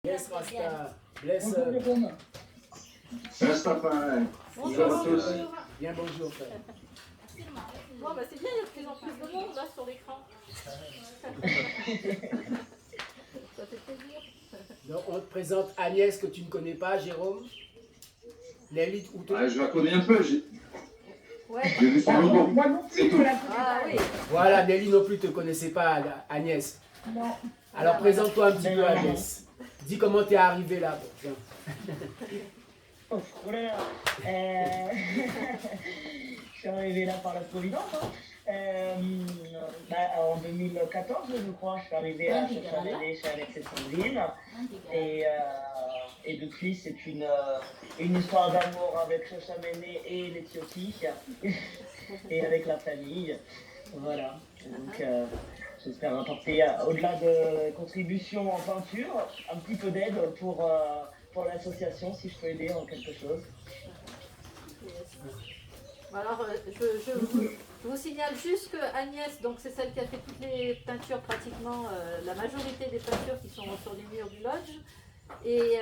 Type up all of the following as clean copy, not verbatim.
Yes, Rasta. Bless. Rastafari. Bonjour à tous. Bien, bonjour, frère. Bon, bah c'est bien, il y a de plus en plus de monde là sur l'écran. Ça fait plaisir. Donc, on te présente Agnès que tu ne connais pas, Jérôme. Nelly, ou toi. Ah, je la connais un peu, j'ai Ouais. vu son logo. Moi non plus, je la connais Ah pas. oui. Voilà, Nelly non plus ne te connaissait pas, Agnès. Non. Alors, présente-toi un petit peu, Agnès. Dis comment tu es arrivé là. Bon, tiens. Oh là là. Je suis arrivé là par la Providence. En 2014, je crois, je suis arrivé à Châtelet chez Alex et Sandrine. Et depuis, c'est une histoire d'amour avec Chochamene et l'Éthiopie. Et avec la famille. Voilà. Donc, j'espère apporter, au-delà de contributions en peinture, un petit peu d'aide pour l'association, si je peux aider en quelque chose. Alors, je vous signale juste que Agnès, donc c'est celle qui a fait toutes les peintures pratiquement, la majorité des peintures qui sont sur les murs du lodge. Et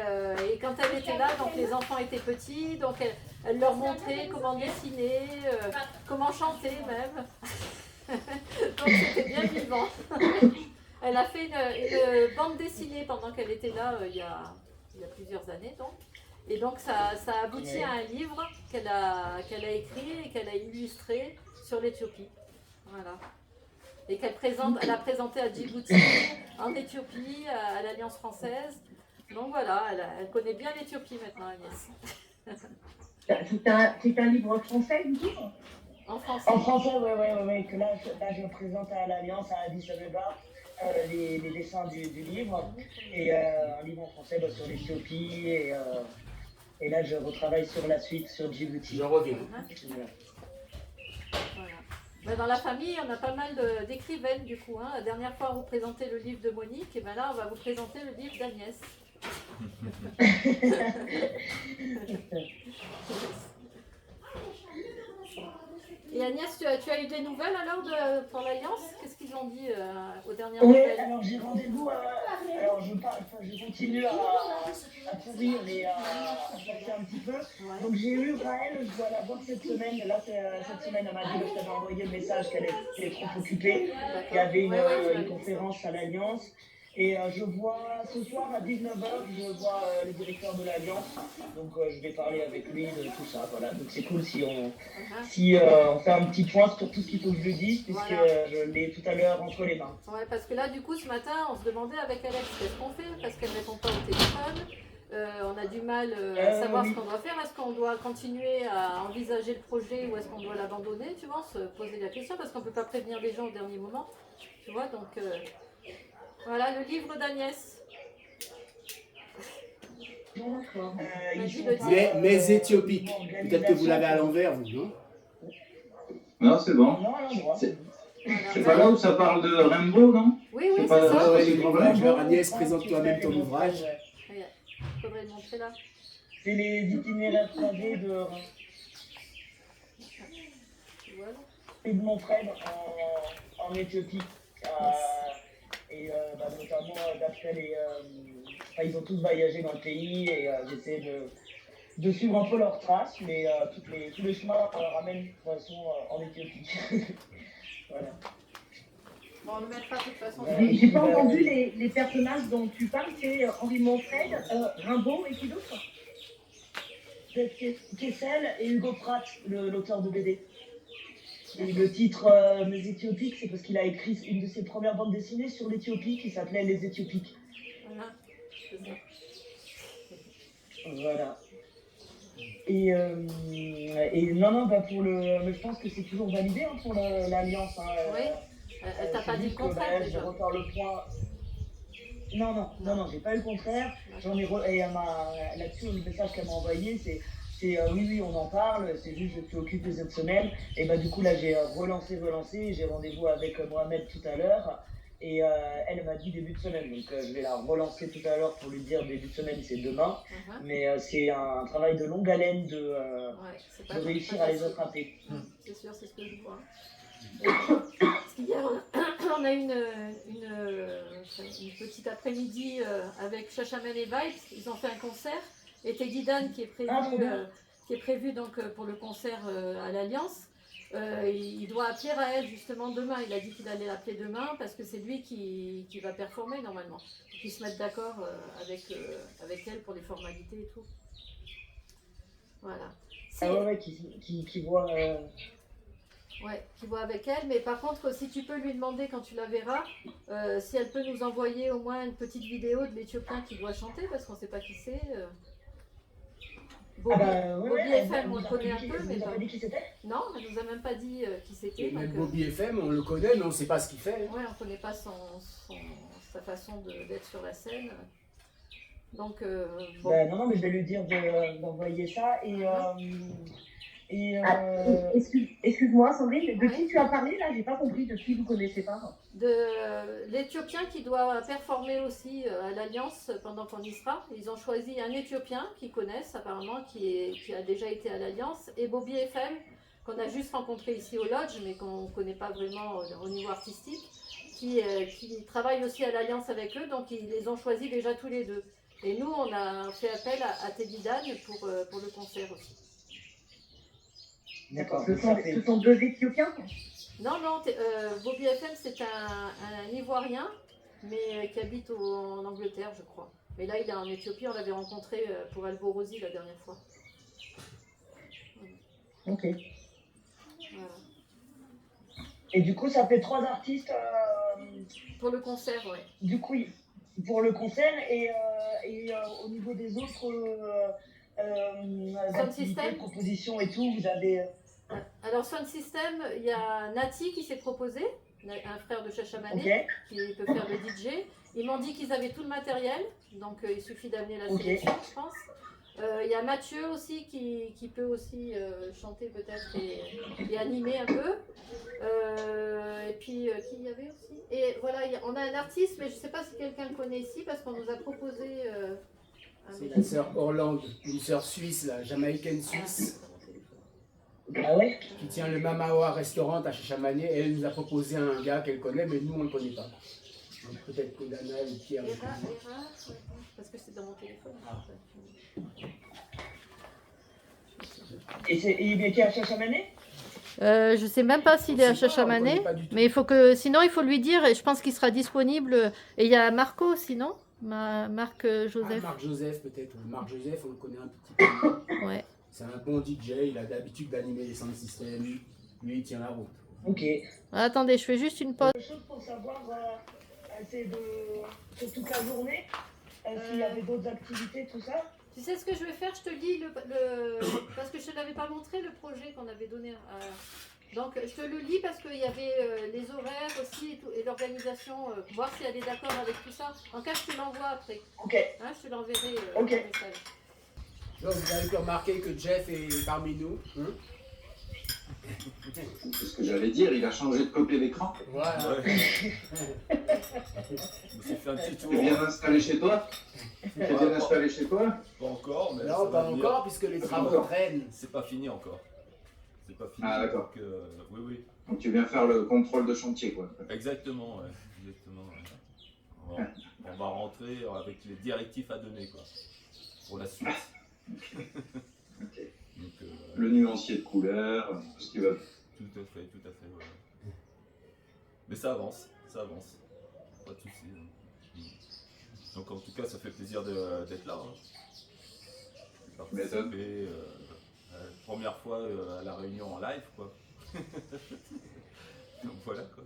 quand elle était là, donc les enfants étaient petits, donc elle leur montrait comment dessiner, comment chanter même. Donc c'était bien vivant. Elle a fait une bande dessinée pendant qu'elle était là il y a plusieurs années donc. Et donc ça a abouti à un livre qu'elle a écrit et qu'elle a illustré sur l'Éthiopie. Voilà. Et elle a présenté à Djibouti, en Éthiopie, à l'Alliance française. Donc voilà, elle connaît bien l'Éthiopie maintenant, Agnès. C'est un livre français, du coup? En français. En français, oui. Que là, je présente à l'Alliance à Addis Abeba les dessins du livre. Et un livre en français sur l'Éthiopie. Et là, je retravaille sur la suite, sur Djibouti. Je reviens. Voilà. Ben, dans la famille, on a pas mal d'écrivaines du coup. La dernière fois, on vous présentait le livre de Monique, et ben là, on va vous présenter le livre d'Agnès. Et Agnès, tu as eu des nouvelles alors pour l'Alliance? Qu'est-ce qu'ils ont dit aux dernières nouvelles? Oui, alors j'ai rendez-vous. Alors je continue à courir et à chercher un petit peu. Ouais. Donc j'ai eu Raël, je dois la voir cette semaine. Là, cette semaine, elle m'a dit que je t'avais envoyé le message qu'elle était trop occupée. Il y avait une conférence à l'Alliance. Et je vois ce soir à 19h, je vois le directeur de l'Alliance. Donc je vais parler avec lui de tout ça. Voilà. Donc c'est cool si on fait un petit point sur tout ce qu'il faut que je lui dise, puisque je l'ai tout à l'heure entre les mains. Ouais, parce que là, du coup, ce matin, on se demandait avec Alex qu'est-ce qu'on fait, parce qu'elle ne répond pas au téléphone. On a du mal à savoir ce qu'on doit faire. Est-ce qu'on doit continuer à envisager le projet ou est-ce qu'on doit l'abandonner, tu vois, se poser la question, parce qu'on ne peut pas prévenir les gens au dernier moment. Tu vois, donc voilà le livre d'Agnès. D'accord. Mais éthiopiques. Peut-être que vous l'avez à l'envers, vous, non? Non, c'est bon. Non, à l'endroit. C'est pas là où ça parle de Rainbow, non? Oui, c'est pas- ça. Ouais, l'ouvrage. Alors, Agnès, présente toi-même ton ouvrage. Il faudrait le montrer là. C'est les itinéraires croisés Voilà. de mon frère en Éthiopie. Notamment d'après ils ont tous voyagé dans le pays et j'essaie de suivre un peu leurs traces, mais tous les chemins ramènent de toute façon en Éthiopie. Voilà. Bon, on ne le mettra de toute façon. J'ai pas entendu les personnages dont tu parles, c'est Henri Monfred, Rimbaud et qui d'autre? Kessel et Hugo Pratt, l'auteur de BD. Et le titre Les Éthiopiques, c'est parce qu'il a écrit une de ses premières bandes dessinées sur l'Éthiopie qui s'appelait Les Éthiopiques. Voilà. Et non, mais je pense que c'est toujours validé pour l'Alliance. Oui, elle t'a pas dit le contraire Je déjà. repars le point. Non, j'ai pas eu le contraire. Là-dessus, le message qu'elle m'a envoyé, c'est oui, on en parle, c'est juste je suis occupé cette semaine. Et du coup, là, j'ai relancé, j'ai rendez-vous avec Mohamed tout à l'heure. Et elle m'a dit début de semaine, donc je vais la relancer tout à l'heure pour lui dire début de semaine, c'est demain. Mais c'est un travail de longue haleine de réussir à les attraper. C'est sûr, c'est ce que je vois. Ce Hier, on a eu une petite après-midi avec Shashaman et Vibes. Ils ont fait un concert. Et Teddy Dan qui est prévu donc, pour le concert à l'Alliance. Il doit appeler Raël justement demain. Il a dit qu'il allait l'appeler demain parce que c'est lui qui va performer normalement. Qu'ils se mettent d'accord avec elle pour les formalités et tout. Voilà. Ah ouais, qui voit. Ouais, qui voit avec elle. Mais par contre, si tu peux lui demander quand tu la verras, si elle peut nous envoyer au moins une petite vidéo de l'Éthiopien qui doit chanter parce qu'on ne sait pas qui c'est. Bobby, Bobby FM, on le connaît un peu, mais pas dit qui c'était. non, elle nous a même pas dit qui c'était. Et même donc, Bobby FM, on le connaît, mais on ne sait pas ce qu'il fait. ouais, on connaît pas sa façon d'être sur la scène. Donc, bon. Non, mais je vais lui dire d'envoyer ça. Excuse-moi, Sandrine, de qui tu as parlé là? J'ai pas compris, de qui vous connaissez pas? De l'Éthiopien qui doit performer aussi à l'Alliance pendant qu'on y sera. Ils ont choisi un Éthiopien qu'ils connaissent apparemment, qui a déjà été à l'Alliance, et Bobby FM, qu'on a juste rencontré ici au Lodge, mais qu'on ne connaît pas vraiment au niveau artistique, qui travaille aussi à l'Alliance avec eux, donc ils les ont choisis déjà tous les deux. Et nous, on a fait appel à Teddy Dan pour le concert aussi. D'accord. Ce sont deux Éthiopiens? Non, Bobby FM, c'est un Ivoirien, mais qui habite en Angleterre, je crois. Mais là, il est en Éthiopie, on l'avait rencontré pour Alborosi la dernière fois. Ok. Voilà. Et du coup, ça fait 3 artistes. Pour le concert, ouais. Du coup, pour le concert et au niveau des autres activités, propositions et tout, vous avez. Alors, Sound System, il y a Nati qui s'est proposé, un frère de Chachamane, qui peut faire le DJ. Ils m'ont dit qu'ils avaient tout le matériel, donc il suffit d'amener la sélection, je pense. Il y a Mathieu aussi qui peut aussi chanter peut-être et animer un peu. Et puis, qui y avait aussi? Et voilà, on a un artiste, mais je ne sais pas si quelqu'un le connaît ici, parce qu'on nous a proposé... c'est la sœur Orlande, une sœur suisse, la jamaïcaine suisse. Ah ouais? Qui tient le Mamawa restaurant à Chachamane. Elle nous a proposé un gars qu'elle connaît, mais nous on ne le connaît pas. Donc peut-être que Dana ou Pierre. Parce que c'est dans mon téléphone. Et il était à Chachamane? Je sais même pas s'il est à Chachamane, mais sinon il faut lui dire, et je pense qu'il sera disponible. Et il y a Marco sinon, Marc Joseph. Marc Joseph peut-être. Marc Joseph, on le connaît un petit peu. Ouais. C'est un bon DJ, il a l'habitude d'animer les sound systems. Lui, il tient la route. Ok. Attendez, je fais juste une pause. Quelque chose pour savoir, c'est sur toute la journée, s'il y avait d'autres activités, tout ça. Tu sais ce que je vais faire? Je te lis parce que je ne te l'avais pas montré le projet qu'on avait donné. Donc je te le lis parce qu'il y avait les horaires aussi et l'organisation, voir si elle est d'accord avec tout ça. En cas, je te l'envoie après. Ok. Hein, je te l'enverrai. Ok. Message. Donc vous avez pu remarquer que Jeff est parmi nous. Hein? C'est ce que j'allais dire, il a changé de côté d'écran. Voilà. Ouais. Je me suis fait un petit tour. Tu es bien installé chez toi? Tu es bien installé chez toi? Pas encore, mais ça Non, va pas venir. encore, puisque les travaux traînent. C'est pas fini encore. C'est pas fini. Ah, d'accord. Donc, oui, oui. Donc tu viens faire le contrôle de chantier, quoi. Exactement, ouais. Exactement. Ouais. On va rentrer avec les directifs à donner, quoi. Pour la suite. Ok. Donc, Le nuancier de couleur, tout ce qui va. tout à fait, ouais. Mais ça avance. Pas de soucis. Hein. Donc en tout cas, ça fait plaisir d'être là. Hein. J'ai participé, première fois à la réunion en live, quoi. Donc voilà, quoi.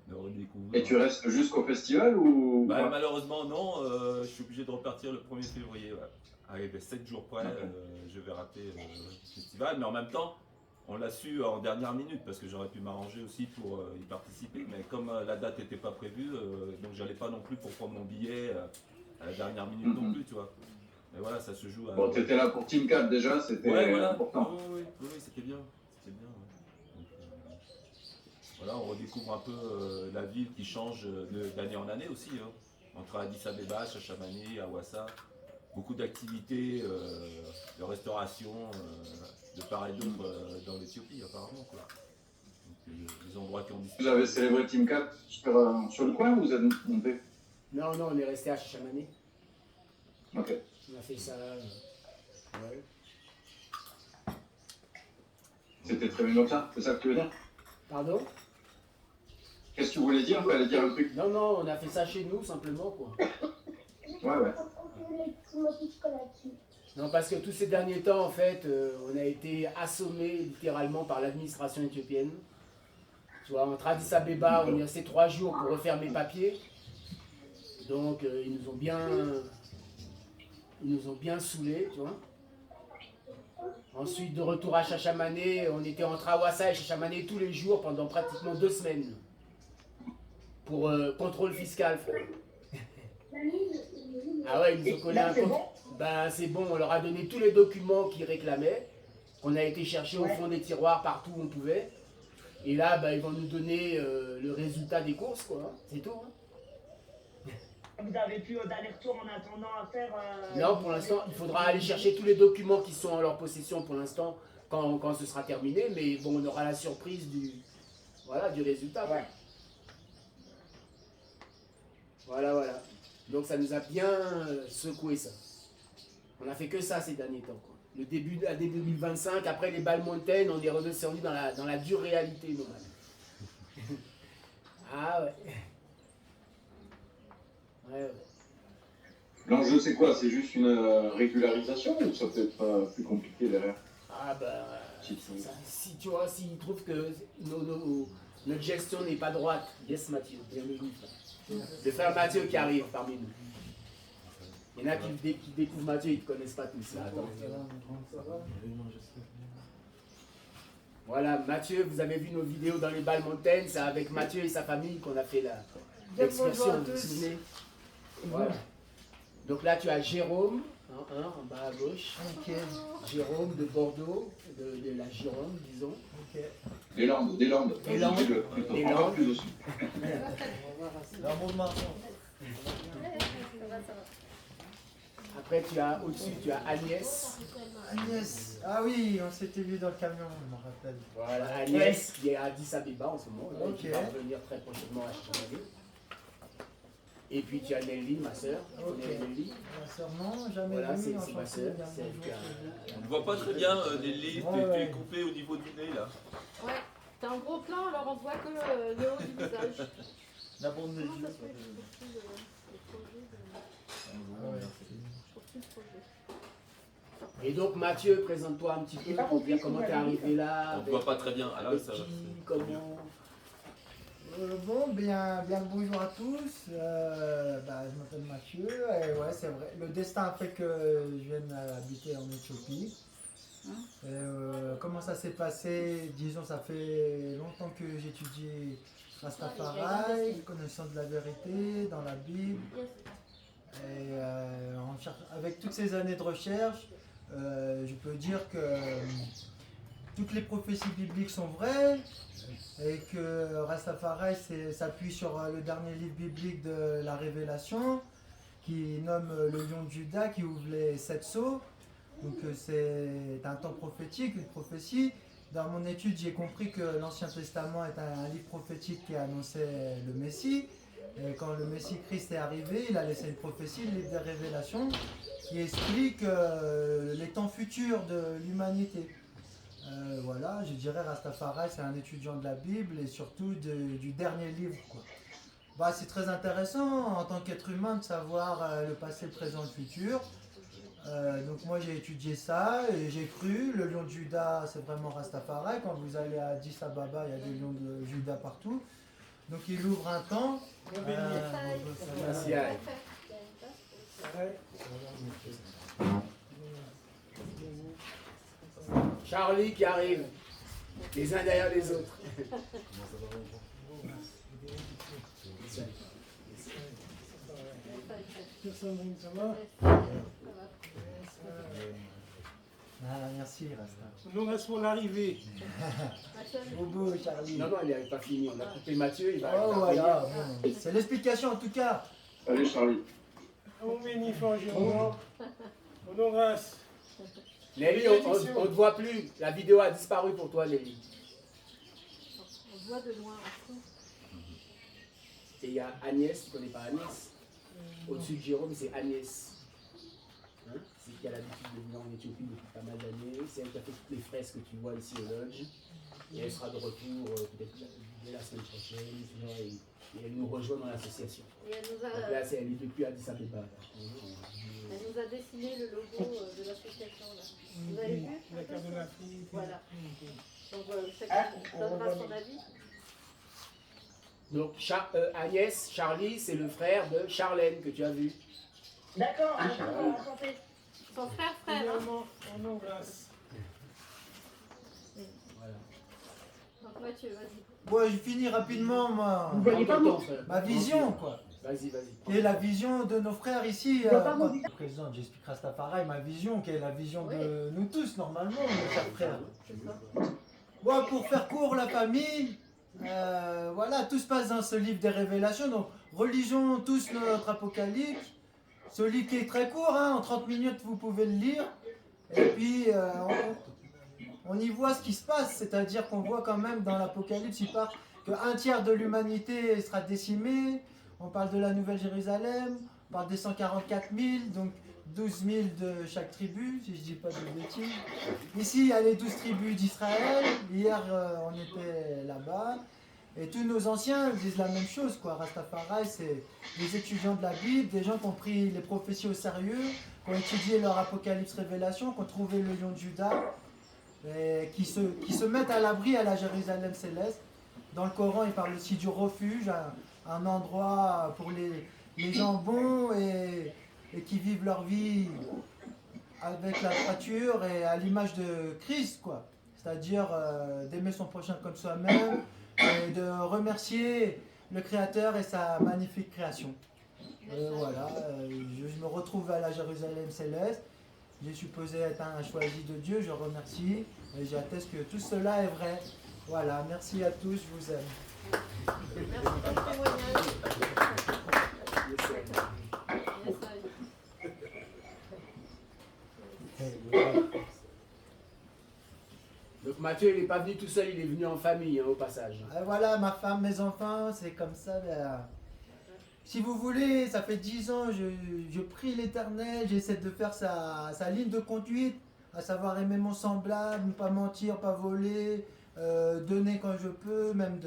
De redécouvrir. Et tu restes jusqu'au festival ou Bah, malheureusement, non. Je suis obligé de repartir le 1er février. Ouais. Arrivé 7 jours près, je vais rater le festival. Mais en même temps, on l'a su en dernière minute parce que j'aurais pu m'arranger aussi pour y participer. Mais comme la date n'était pas prévue, donc j'allais pas non plus pour prendre mon billet à la dernière minute non plus, tu vois. Mais voilà, ça se joue à... Bon, t'étais là pour Team 4 déjà, c'était voilà. important. Oui, c'était bien. Ouais. Donc, voilà, on redécouvre un peu la ville qui change d'année en année aussi. Hein. Entre Addis Abeba, Chachamani, Awassa. Beaucoup d'activités de restauration de part et d'autre dans l'Éthiopie apparemment, quoi. Donc, les endroits qui ont Vous disparu. avez célébré Team 4 sur le coin ou vous êtes monté? Non, non, on est resté à Chamané. Ok. On a fait ça. Ouais. C'était très bien comme ça, c'est ça que tu veux dire? Pardon? Qu'est-ce que tu voulais dire? Fallait dire un truc. Non, non, on a fait ça chez nous simplement quoi. Ouais, ouais. Non, parce que tous ces derniers temps, en fait, on a été assommés littéralement par l'administration éthiopienne. Tu vois, entre Addis Abeba, on est resté 3 jours pour refaire mes papiers. Donc, ils nous ont bien saoulés, tu vois. Ensuite, de retour à Chachamané, on était entre Awassa et Chachamané tous les jours pendant pratiquement 2 semaines. Pour contrôle fiscal, frère. Ah ouais, ils nous ont collé Là, un c'est compte. bon? Ben, c'est bon, on leur a donné tous les documents qu'ils réclamaient. On a été chercher au Ouais. fond des tiroirs partout où on pouvait. Et là, ben, ils vont nous donner le résultat des courses, quoi. C'est tout. Hein. Vous avez plus d'aller-retour en attendant à faire Non, pour l'instant, il faudra aller chercher tous les documents qui sont en leur possession pour l'instant quand ce sera terminé. Mais bon, on aura la surprise du résultat. quoi. Ouais. Voilà, voilà. Donc ça nous a bien secoué ça. On a fait que ça ces derniers temps. Quoi. Le début d'année 2025, après les balles mountaines, on est redescendu dans la dure réalité normale. Ah ouais. Ouais, ouais. L'enjeu, c'est quoi? C'est juste une régularisation ou ça peut être plus compliqué derrière? Ah bah, si tu vois, s'ils trouvent que notre gestion n'est pas droite, yes Mathieu, bienvenue. Le frère Mathieu qui arrive parmi nous. Il y en a qui découvrent Mathieu, ils ne te connaissent pas tous. Là. Attends. Voilà, Mathieu, vous avez vu nos vidéos dans les balles mountaines, c'est avec Mathieu et sa famille qu'on a fait l'excursion, vous vous souvenez? Voilà. Donc là, tu as Jérôme, en bas à gauche. Ok, Jérôme de Bordeaux, de la Gironde, disons. ok. Des Landes, des Landes. Des Landes, Dis-le, des encore Landes. plus au sud. Dans mon marron. Après, tu as au-dessus, tu as Agnès. Agnès. Ah oui, on s'était vu dans le camion, je me rappelle. Voilà, Agnès qui est à Addis Abeba en ce moment, là, Ok. qui va revenir très prochainement à Chamané. Et puis tu as Nelly, ma soeur. Tu Ok. connais Nelly? Ma soeur, non, jamais Voilà, vu. c'est enchanté, ma soeur. bien C'est elle bonjour, qui a- c'est On ne voit pas très bien, Nelly, Ouais, tu es ouais. coupé au niveau du nez là. Ouais, t'as un gros plan, alors on voit que le haut du visage. la bande de Comment Dieu. ça se fait que je trouve plus le projet Ah ouais. Je trouve plus le projet. Et donc Mathieu, présente-toi un petit peu J'ai pas pour compris dire ce comment que t'es vous avez dit. arrivé là. On ne voit pas très bien. Ah là, avec ça va. qui, comment. Bon, bien le bonjour à tous. Je m'appelle Mathieu. Et ouais, c'est vrai. Le destin a fait que je vienne habiter en Éthiopie. Comment ça s'est passé? Disons, ça fait longtemps que j'étudie Rastafari, connaissance de la vérité dans la Bible. Et avec toutes ces années de recherche, je peux dire que toutes les prophéties bibliques sont vraies et que Rastafari s'appuie sur le dernier livre biblique de la Révélation qui nomme le lion de Juda qui ouvre les 7 sceaux. Donc c'est un temps prophétique, une prophétie. Dans mon étude, j'ai compris que l'Ancien Testament est un livre prophétique qui annonçait le Messie. Et quand le Messie Christ est arrivé, il a laissé une prophétie, le livre des Révélations, qui explique les temps futurs de l'humanité. Voilà, je dirais Rastafari, c'est un étudiant de la Bible et surtout du dernier livre, quoi. Bah, c'est très intéressant en tant qu'être humain de savoir le passé, le présent, le futur. Donc moi j'ai étudié ça et j'ai cru, le lion de Juda c'est vraiment Rastafari. Quand vous allez à Addis Ababa, il y a des lions de Juda partout. Donc il ouvre un temps. Merci, Anne. Charlie qui arrive, les uns derrière les autres. Ah, merci Rasta. Nous reste pour l'arrivée. Bobo, Charlie. Non, non, il n'avait pas fini. On a coupé Mathieu, il va Oh il va voilà, revenir. bon. C'est l'explication en tout cas. Allez, Charlie. On bénit Jérôme. Honoras. Nelly, on ne te voit plus. La vidéo a disparu pour toi, Nelly. vois de loin. En fond. Et il y a Agnès, tu connais pas Agnès? Au-dessus de Jérôme, c'est Agnès. Hein? C'est qui a l'habitude de venir en Éthiopie depuis pas mal d'années. C'est elle qui a fait toutes les fresques que tu vois ici au lodge. Et elle sera de retour peut-être dès la semaine prochaine. Tu vois, et elle nous rejoint dans l'association. Et elle nous Donc a, là, elle est depuis Addis Abeba. elle nous a dessiné le logo de l'association. Là. Vous avez vu La carte de l'Afrique. Voilà. Donc chacun donnera son avis. Donc Agnès, Charlie, c'est le frère de Charlène que tu as vu. D'accord, enchanté. Son frère, hein. Également, on embrasse. Voilà. Donc Mathieu, vas-y. Bon, je finis rapidement Vous voyez pas Ton mon... frère. ma vision, quoi. Vas-y. Et la vision de nos frères ici. vois pas mon quand visage. je présente, j'explique Rastafari, ma vision, qui est la vision Oui. de nous tous, normalement, mes chers frères. C'est ça. Bon, pour faire court, la famille, voilà, tout se passe dans ce livre des révélations. Donc, relisons tous notre apocalypse. Ce livre qui est très court, hein, en 30 minutes, vous pouvez le lire. Et puis, on y voit ce qui se passe. C'est-à-dire qu'on voit quand même dans l'apocalypse, il part qu'un tiers de l'humanité sera décimé. On parle de la Nouvelle Jérusalem, on parle des 144 000, donc 12 000 de chaque tribu, si je dis pas de bêtises. Ici, il y a les 12 tribus d'Israël. Hier, on était là-bas. Et tous nos anciens disent la même chose, quoi. Rastafari, c'est des étudiants de la Bible, des gens qui ont pris les prophéties au sérieux, qui ont étudié leur apocalypse révélation, qui ont trouvé le lion de Juda, et qui se mettent à l'abri à la Jérusalem céleste. Dans le Coran, il parle aussi du refuge, un endroit pour les gens bons et qui vivent leur vie avec la droiture et à l'image de Christ, quoi. C'est-à-dire d'aimer son prochain comme soi-même et de remercier le Créateur et sa magnifique création. Voilà, je me retrouve à la Jérusalem céleste. J'ai supposé être un choisi de Dieu, je remercie et j'atteste que tout cela est vrai. Voilà, merci à tous, je vous aime. Merci pour le témoignage. Yes, Donc Mathieu, il n'est pas venu tout seul, il est venu en famille, hein, au passage. Voilà, ma femme, mes enfants, c'est comme ça. Si vous voulez, ça fait 10 ans, je prie l'Éternel, j'essaie de faire sa ligne de conduite, à savoir aimer mon semblable, ne pas mentir, pas voler, donner quand je peux, même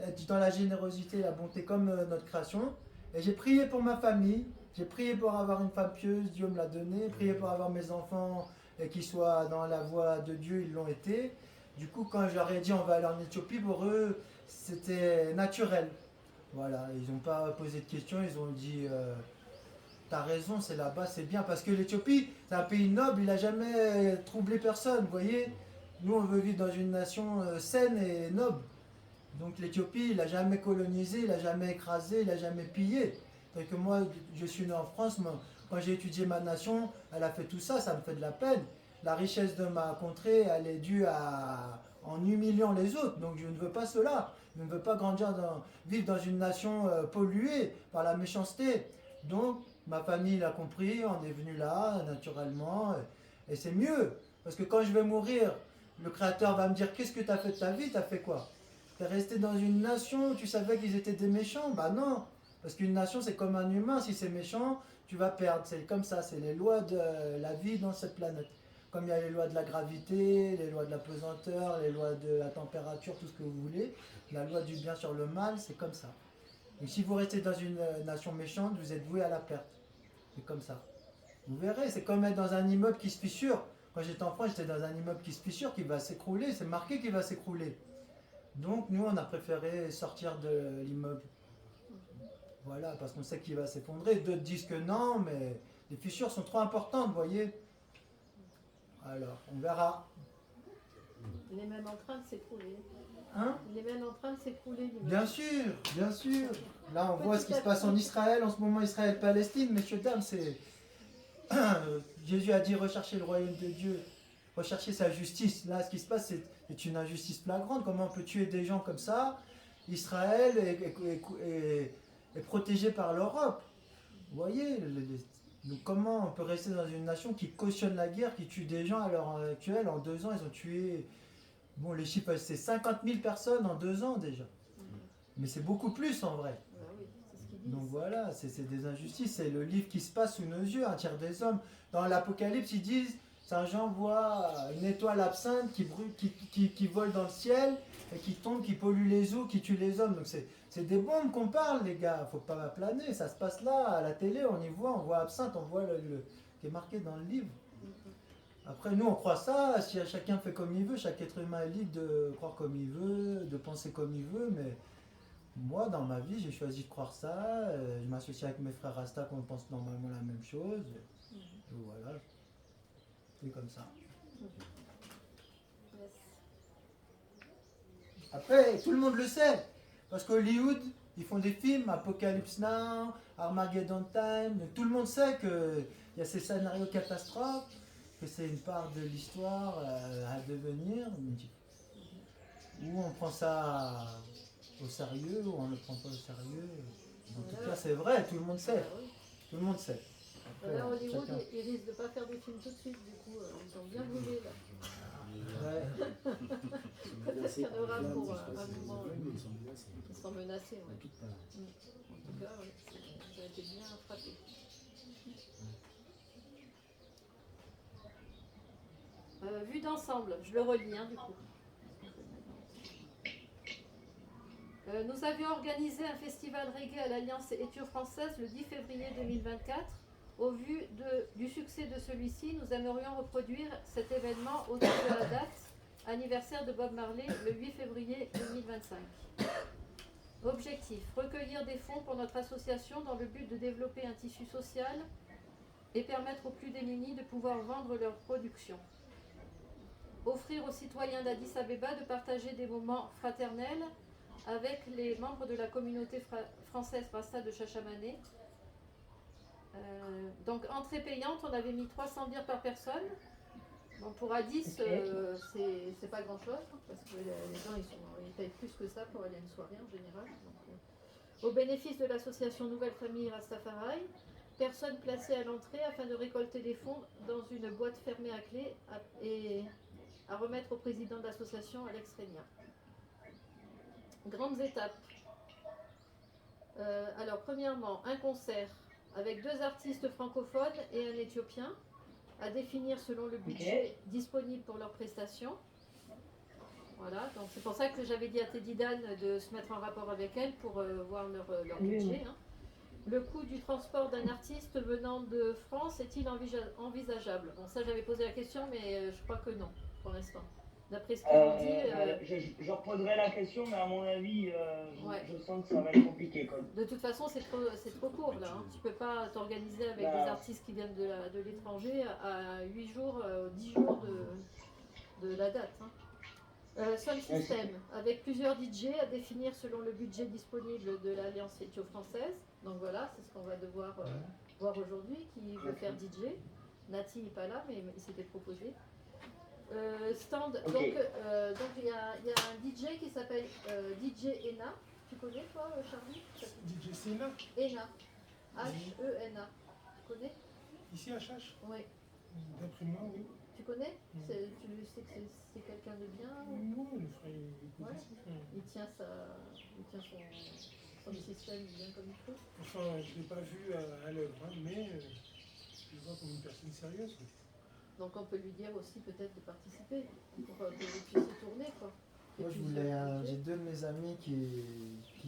être dans la générosité, la bonté comme notre création. Et j'ai prié pour ma famille, j'ai prié pour avoir une femme pieuse, Dieu me l'a donné, prié pour avoir mes enfants et qu'ils soient dans la voie de Dieu, ils l'ont été. Du coup, quand je leur ai dit on va aller en Éthiopie, pour eux, c'était naturel. Voilà, ils n'ont pas posé de questions, ils ont dit t'as raison, c'est là-bas, c'est bien. Parce que l'Éthiopie, c'est un pays noble, il n'a jamais troublé personne, vous voyez. Nous, on veut vivre dans une nation saine et noble. Donc l'Éthiopie, il n'a jamais colonisé, il n'a jamais écrasé, il n'a jamais pillé. Donc que moi, je suis né en France, moi, quand j'ai étudié ma nation, elle a fait tout ça, ça me fait de la peine. La richesse de ma contrée, elle est due en humiliant les autres. Donc je ne veux pas cela. Je ne veux pas vivre dans une nation polluée par la méchanceté. Donc ma famille l'a compris, on est venu là, naturellement. Et c'est mieux. Parce que quand je vais mourir, le Créateur va me dire, qu'est-ce que tu as fait de ta vie? Tu as fait quoi? Tu es resté dans une nation où tu savais qu'ils étaient des méchants? Bah non. Parce qu'une nation, c'est comme un humain. Si c'est méchant, tu vas perdre. C'est comme ça. C'est les lois de la vie dans cette planète. Comme il y a les lois de la gravité, les lois de la pesanteur, les lois de la température, tout ce que vous voulez. La loi du bien sur le mal, c'est comme ça. Et si vous restez dans une nation méchante, vous êtes voué à la perte. C'est comme ça. Vous verrez, c'est comme être dans un immeuble qui se fissure. Quand j'étais en France, j'étais dans un immeuble qui se fissure, qui va s'écrouler. C'est marqué qu'il va s'écrouler. Donc nous, on a préféré sortir de l'immeuble. Voilà, parce qu'on sait qu'il va s'effondrer. D'autres disent que non, mais les fissures sont trop importantes, vous voyez. Alors, on verra. Il est même en train de s'écrouler. Hein? Il est même en train de s'écrouler. Bien sûr, bien sûr. Là, on voit ce qui se passe en Israël, en ce moment, Israël-Palestine. Messieurs, dames, c'est... Jésus a dit rechercher le royaume de Dieu, rechercher sa justice. Là, ce qui se passe, c'est une injustice flagrante. Comment on peut tuer des gens comme ça? Israël est protégé par l'Europe. Vous voyez, donc comment on peut rester dans une nation qui cautionne la guerre, qui tue des gens à l'heure actuelle? En 2 ans, ils ont tué Bon, les chiffres, c'est 50 000 personnes en 2 ans déjà. Mais c'est beaucoup plus en vrai. Bah oui, c'est ce qu'ils disent. Donc voilà, c'est des injustices. C'est le livre qui se passe sous nos yeux, un tiers des hommes. Dans l'Apocalypse, ils disent, Saint Jean voit une étoile absinthe qui brûle, qui vole dans le ciel, et qui tombe, qui pollue les eaux, qui tue les hommes. Donc c'est des bombes qu'on parle, les gars. Faut pas planer. Ça se passe là, à la télé, on y voit, on voit absinthe, on voit qui est marqué dans le livre. Après, nous, on croit ça. Si chacun fait comme il veut, chaque être humain est libre de croire comme il veut, de penser comme il veut, mais moi, dans ma vie, j'ai choisi de croire ça. Je m'associe avec mes frères Rasta qu'on pense normalement la même chose. Et voilà. C'est comme ça. Yes. Après, tout le monde le sait. Parce qu'Hollywood, ils font des films, Apocalypse Now, Armageddon Time. Donc, tout le monde sait qu'il y a ces scénarios catastrophes, que c'est une part de l'histoire à devenir. Ou on prend ça au sérieux, ou on ne le prend pas au sérieux. En tout cas, c'est vrai, tout le monde sait. Ah oui. Tout le monde sait. Après, Là, Hollywood, chacun- ils risquent de ne pas faire des films tout de suite, du coup, ils ont bien bougé là. Ouais. Peut-être qu'il y en aura pour un moment. Ils sont menacés, ouais. En tout cas, ouais, ça a été bien frappé. Vue d'ensemble, je le relis du coup. Nous avions organisé un festival reggae à l'Alliance éthio-française le 10 février 2024. Au vu du succès de celui-ci, nous aimerions reproduire cet événement autour de la date anniversaire de Bob Marley le 8 février 2025. Objectif, recueillir des fonds pour notre association dans le but de développer un tissu social et permettre aux plus démunis de pouvoir vendre leurs productions. Offrir aux citoyens d'Addis Abeba de partager des moments fraternels avec les membres de la communauté française Rasta de Chachamane. Donc entrée payante, on avait mis 300 bières par personne. Bon, pour Addis, c'est pas grand chose, parce que les gens ils payent plus que ça pour aller à une soirée en général. Donc, au bénéfice de l'association Nouvelle Famille Rastafari, personnes placées à l'entrée afin de récolter des fonds dans une boîte fermée à clé et à remettre au président de l'association Alex Régna. Grandes étapes. Alors, premièrement, un concert avec 2 artistes francophones et un éthiopien à définir selon le budget disponible pour leurs prestations. Voilà, donc c'est pour ça que j'avais dit à Teddy Dan de se mettre en rapport avec elle pour voir leur budget. Hein. Le coût du transport d'un artiste venant de France est-il envisageable? Bon, ça j'avais posé la question, mais je crois que non, pour l'instant. D'après ce qu'ils m'ont dit. Je reposerai la question, mais à mon avis, Ouais. je sens que ça va être compliqué. Quoi. De toute façon, c'est trop court là. Hein. Tu peux pas t'organiser avec Bah. des artistes qui viennent de l'étranger à 8 jours, 10 jours de la date. Hein. Sound System, avec plusieurs DJ à définir selon le budget disponible de l'Alliance éthio-française. Donc voilà, c'est ce qu'on va devoir voir aujourd'hui, qui veut faire DJ. Nati n'est pas là, mais il s'était proposé. Stand, Okay. donc il y a un DJ qui s'appelle DJ Ena. Tu connais toi, Charlie? DJ Sina, Ena. H-E-N-A. Tu connais? ici à Chache, Oui. d'après moi, oui. Tu connais? Mm. Tu sais que c'est quelqu'un de bien? Oui, le frère est Ouais. positif. Il tient son système bien comme il faut. Enfin, je ne l'ai pas vu à l'œuvre, hein, mais je le vois comme une personne sérieuse. Donc on peut lui dire aussi peut-être de participer pour que vous puissiez tourner quoi. Moi, j'ai 2 de mes amis qui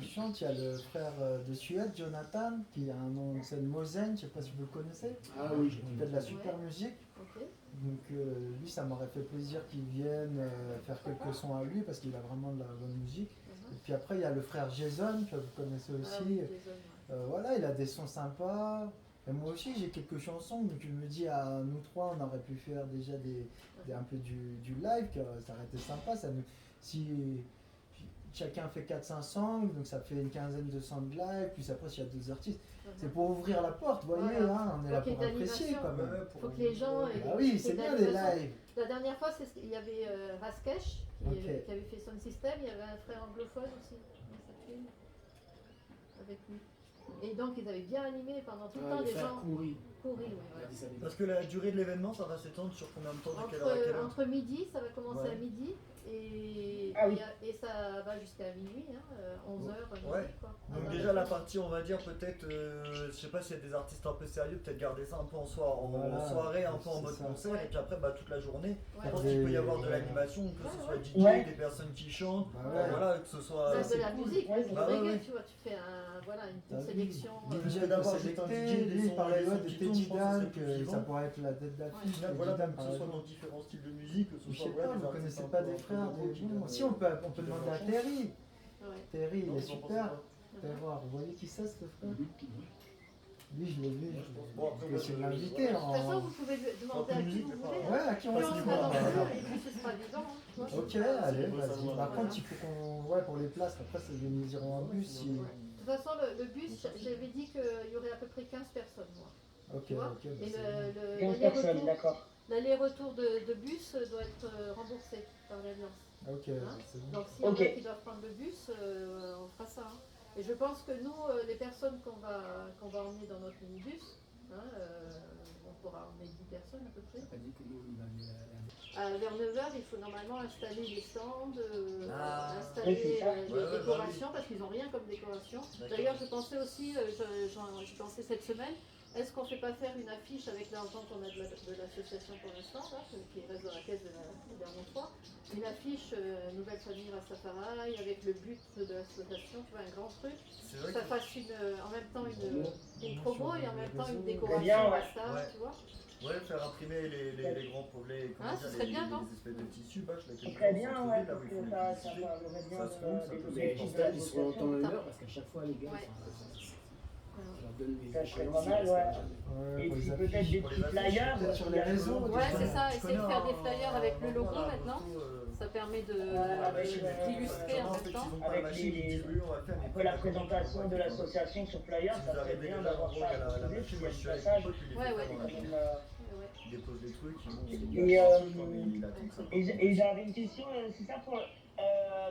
chantent. Il y a le frère de Suède, Jonathan, qui a un nom de scène Mosen, je ne sais pas si vous le connaissez. Ah oui, Il fait de la super musique. Ok. Donc lui, ça m'aurait fait plaisir qu'il vienne faire quelques sons à lui parce qu'il a vraiment de la bonne musique. Et puis après, il y a le frère Jason, que vous connaissez aussi. Ah oui, Jason, ouais. Voilà, il a des sons sympas. Et moi aussi, j'ai quelques chansons. Donc je me dis, à nous 3, on aurait pu faire déjà un peu du live, que ça aurait été sympa. Si chacun fait 4-5 songs, donc ça fait une quinzaine de songs de live. Puis après, s'il y a 2 artistes, c'est pour ouvrir la porte, vous voyez, Voilà. hein, on est Faut là qu'il y pour ait de apprécier quand l'animation. même. Faut que les gens. Ah oui, c'est bien les lives. La dernière fois, il y avait Raskesh Ok. qui avait fait son système. Il y avait un frère anglophone aussi. Comment ça s'appelle avec lui. Et donc ils avaient bien animé pendant tout le temps. les Les frères gens. Coury. Kouri, oui. Ouais. Addis Abeba. Parce que la durée de l'événement, ça va s'étendre sur combien de temps, de quelle heure à quelle heure? Entre midi, ça va commencer Ouais. à midi, et, Ah oui. et ça va jusqu'à minuit, 11h, midi, Ouais. quoi. Donc Ah, déjà la partie, on va dire peut-être, je sais pas s'il y a des artistes un peu sérieux, peut-être garder ça un peu en Voilà, soirée, un peu en c'est mode ça. concert, et puis après toute la journée, Ouais. je pense Ouais. qu'il peut y avoir de Voilà. l'animation, que ce Ouais, soit ouais. DJ, Ouais. des personnes qui chantent, Bah ouais. voilà, que ce soit... Même de la cool. musique, Ouais, même du bah ouais, reggae, ouais. tu vois, tu fais une T'as vu, sélection. DJ que d'avoir peut juste un sélecter, DJ, des lui, il sons, parlait des sons de qui tournent, Teddy je pense que Dan, c'est plus que ça vivant. pourrait être la tête d'affiche. Là, Teddy voilà, Dan, que par ce soit exemple. dans différents styles de musique, que ce Je sais soit voilà, pas, des vous artistes connaissez un pas peu- des un peu frères, gros des qui bons. donnent, Si, on peut qui demander donnent à leur Terry. Ouais. Terry, il Non, est vous en pensez super. quoi Terroir, vous voyez qui c'est, ce frère Mhm. Lui, je l'ai vu. Bon, après, Je moi, vais essayer de je- l'inviter. De toute façon, en- vous pouvez demander Un peu à de qui musique, vous mais voulez. pas- Ouais, à qui on Plus va on se sera dans le voir. jeu, et plus ce sera vivant. Tu vois, Ok, c'est ça allez, aussi. vas-y. Par Voilà. contre, il faut qu'on. Ouais, pour les places, après, c'est ils iront en bus. Si... De toute façon, le bus, j'avais dit qu'il y aurait à peu près 15 personnes, moi. Ok, Tu vois ok. Bah, Et c'est bien. 15 personnes, d'accord. l'aller-retour de bus doit être remboursé par l'Alliance. Ok, Hein c'est bon. Donc s'il y en Ok. a qui doivent prendre le bus, on fera ça. Hein. Et je pense que nous, les personnes qu'on va emmener dans notre minibus, on pourra emmener 10 personnes à peu près. T'as dit que nous, on va aller Vers 9h, il faut normalement installer les stands, Ah, installer oui, c'est ça. les Ouais, ouais, bah décorations, parce qu'ils n'ont rien comme décoration. D'accord. D'ailleurs, je pensais aussi, j'y pensais cette semaine, est-ce qu'on ne fait pas faire une affiche avec l'argent qu'on a de l'association pour l'instant, là, qui reste dans la caisse de la dernière fois, une affiche Nouvelle Famille Rastafari avec le but de l'association, tu vois, un grand truc, C'est que vrai ça que fasse en même temps une promo et en même temps une Bien, décoration ouais. Rasta, Ouais. tu vois. ouais, faire imprimer les grands problèmes, Ah, ce serait bien, non les espèces de tissus, bâches, là, C'est très bien, ouais, là, parce où ils que font les ça publicités. parlerait bien Ça se trouve, ça peut des se Mais trouve. juste là, ils seront en temps et heure parce qu'à chaque fois, les gars, Ouais. je leur donne les Ça serait échéances, pas mal, ils ouais. restent jamais. Ouais, Et pour puis les peut-être affiches. des pour les petits affiches, flyers. peut-être sur les réseaux. Ouais, c'est ça, Je essayer de connais faire des un- flyers avec le un logo endroit, là, maintenant. photo, Ça permet avec, d'illustrer en en même fait, temps. ils ont pas Avec la machine, les- ils disent oui, on va le faire, mais Un peu la présentation de l'association sur Flyer, Si ça vous serait arrivez bien déjà d'avoir en gros ça à la à proposer, machine, s'il y moi a je suis un avec passage. mon pote, il les Ouais, fait ouais. faire dans la machine. Ouais. Il dépose des trucs, Et, il attend que ça. Et j'avais une question, c'est ça pour.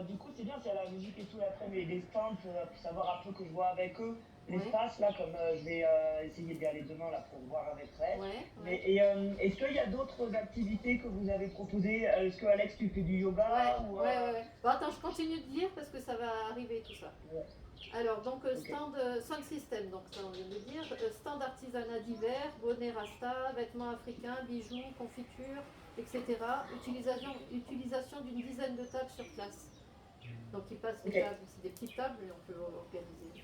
Du coup, c'est bien, c'est à la musique et tout après, mais les stands, pour savoir un peu que je vois avec eux, l'espace là, comme je vais essayer d'y aller demain là pour voir avec Red. Ouais, Mais, ouais. et est-ce qu'il y a d'autres activités que vous avez proposées? Est-ce que Alex, tu fais du yoga Ouais, ou, ouais. Bon, attends, je continue de lire parce que ça va arriver tout ça. Ouais. Alors, donc, Ok. sound system, donc ça on vient de le dire, stand artisanat divers, bonnet rasta, vêtements africains, bijoux, confitures, etc. Utilisation d'une dizaine de tables sur place. Donc, ils passent Ok. les tables, c'est des petites tables et on peut organiser.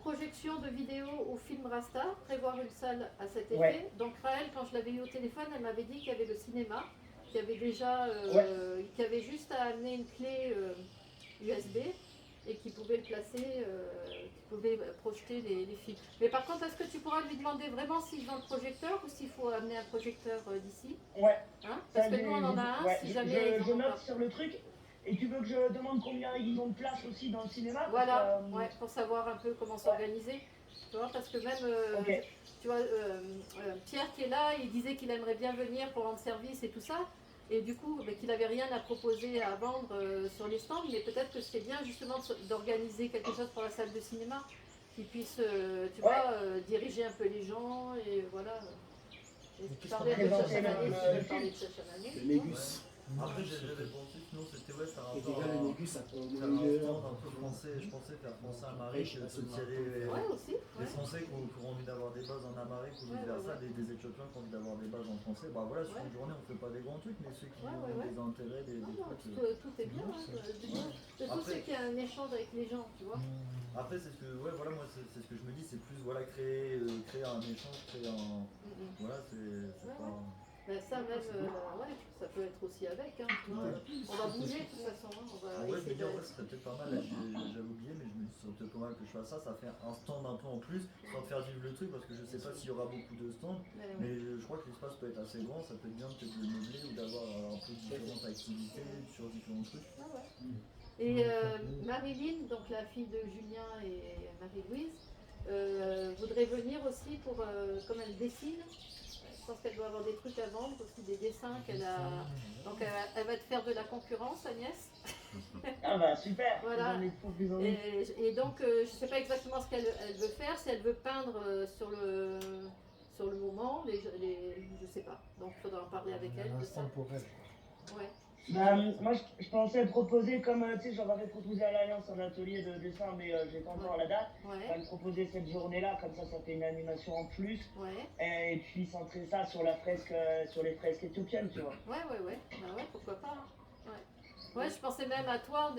Projection de vidéos au film Rasta, prévoir une salle à cet effet. Ouais. Donc Raël, quand je l'avais eu au téléphone, elle m'avait dit qu'il y avait le cinéma, qu'il y avait déjà, qu'il y avait juste à amener une clé USB et qu'il pouvait le placer, qu'il pouvait projeter les films. Mais par contre, est-ce que tu pourras lui demander vraiment s'ils ont le projecteur ou s'il faut amener un projecteur d'ici, Ouais. hein? Parce que nous on en a un, Ouais, si jamais ils je en ont note pas. sur le truc. Et tu veux que je demande combien ils ont de place aussi dans le cinéma? Voilà, Parce que, ouais, pour savoir un peu comment s'organiser. Tu vois, parce que même, Ok. tu vois, Pierre qui est là, il disait qu'il aimerait bien venir pour rendre service et tout ça. Et du coup, qu'il n'avait rien à proposer à vendre sur les stands, mais peut-être que c'est bien justement d'organiser quelque chose pour la salle de cinéma, qui puisse, tu vois, diriger un peu les gens et voilà. Et qu'est-ce parler qu'on de présente, Chachamané, le parler de Chachamané. Le Négus. Après, j'avais pensé, sinon c'était ouais, faire un Et peu déjà, le un Négus, ça prend au moins stand une heure. un peu français. Je pensais faire français à Marais, Ouais, je sais pas s'il y a Ouais, aussi. des Ouais. Français qui ont envie d'avoir des bases en Amérique ou Ouais, vice-versa, ouais. des Éthiopiens qui ont envie d'avoir des bases en français. Bah voilà, sur Ouais. une journée, on fait pas des grands trucs, mais ceux qui Ouais, ont ouais, ouais. des intérêts, des Non, non, trucs. tout est bien. Hein, de tout Après- ce qui a un échange avec les gens, tu vois. Après, c'est ce que, ouais, voilà, moi, c'est ce que je me dis, c'est plus, voilà, créer un échange, créer un. Voilà, c'est Ouais, pas. Ben ça même, ouais, ça peut être aussi avec. Hein. On va bouger de toute façon. Hein. On va Ouais, je me essayer dis, en de... vrai, ce serait peut-être pas mal, là, j'avais oublié, mais je me dis, ce serait peut-être pas mal que je fasse ça fait un stand un peu en plus, sans faire vivre le truc, parce que je sais pas s'il y aura beaucoup de stands, Ouais. mais je crois que l'espace peut être assez grand, ça peut être bien peut-être de le meubler ou d'avoir un peu différentes activités sur différents trucs. Ah ouais. Et Marilyn, donc la fille de Julien et Marie-Louise, voudrait venir aussi pour, comme elle dessine, je pense qu'elle doit avoir des trucs à vendre, aussi des dessins qu'elle a. Donc elle va te faire de la concurrence, Agnès. Ah bah super. Voilà. J'en ai trop plus envie. Et donc je ne sais pas exactement ce qu'elle veut faire, si elle veut peindre sur sur le moment, je sais pas. Donc il faudra en parler avec elle de ça. L'instant pour elle. Ouais. Bah, moi, je pensais proposer, comme tu sais, j'aurais proposé à l'Alliance un atelier de dessin, mais j'ai pas encore la date. Ouais. Bah, le proposer cette journée-là, comme ça fait une animation en plus. Ouais. Et puis centrer ça sur la fresque, sur les fresques éthiopiennes, tu vois. Ouais. Bah ouais, pourquoi pas. Hein. Ouais. Ouais, je pensais même à toi,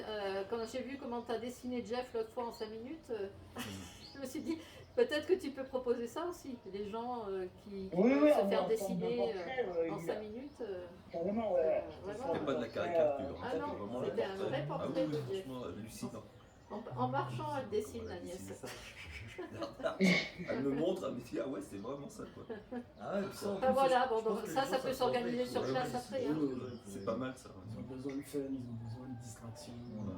quand j'ai vu comment tu as dessiné Jeff l'autre fois en 5 minutes, je me suis dit, peut-être que tu peux proposer ça aussi, les gens qui peuvent se faire dessiner en 5 minutes. Carrément, ouais. Vraiment. C'était pas de la caricature, Ah c'était non, vraiment c'était un vrai Ah portrait oui, de Jeff. franchement, hallucinant. En marchant, elle dessine Elle Agnès. dessine ça. Elle me montre, elle me dit ah ouais c'est vraiment ça quoi. Ah ouais, puis ça, en Enfin plus, voilà, je bon, pense donc que ça, les ça gens, peut s'organiser sur Ouais, place ouais, après. Hein. C'est pas mal ça. Ils ont besoin de fun, ils ont besoin de distraction. Ouais.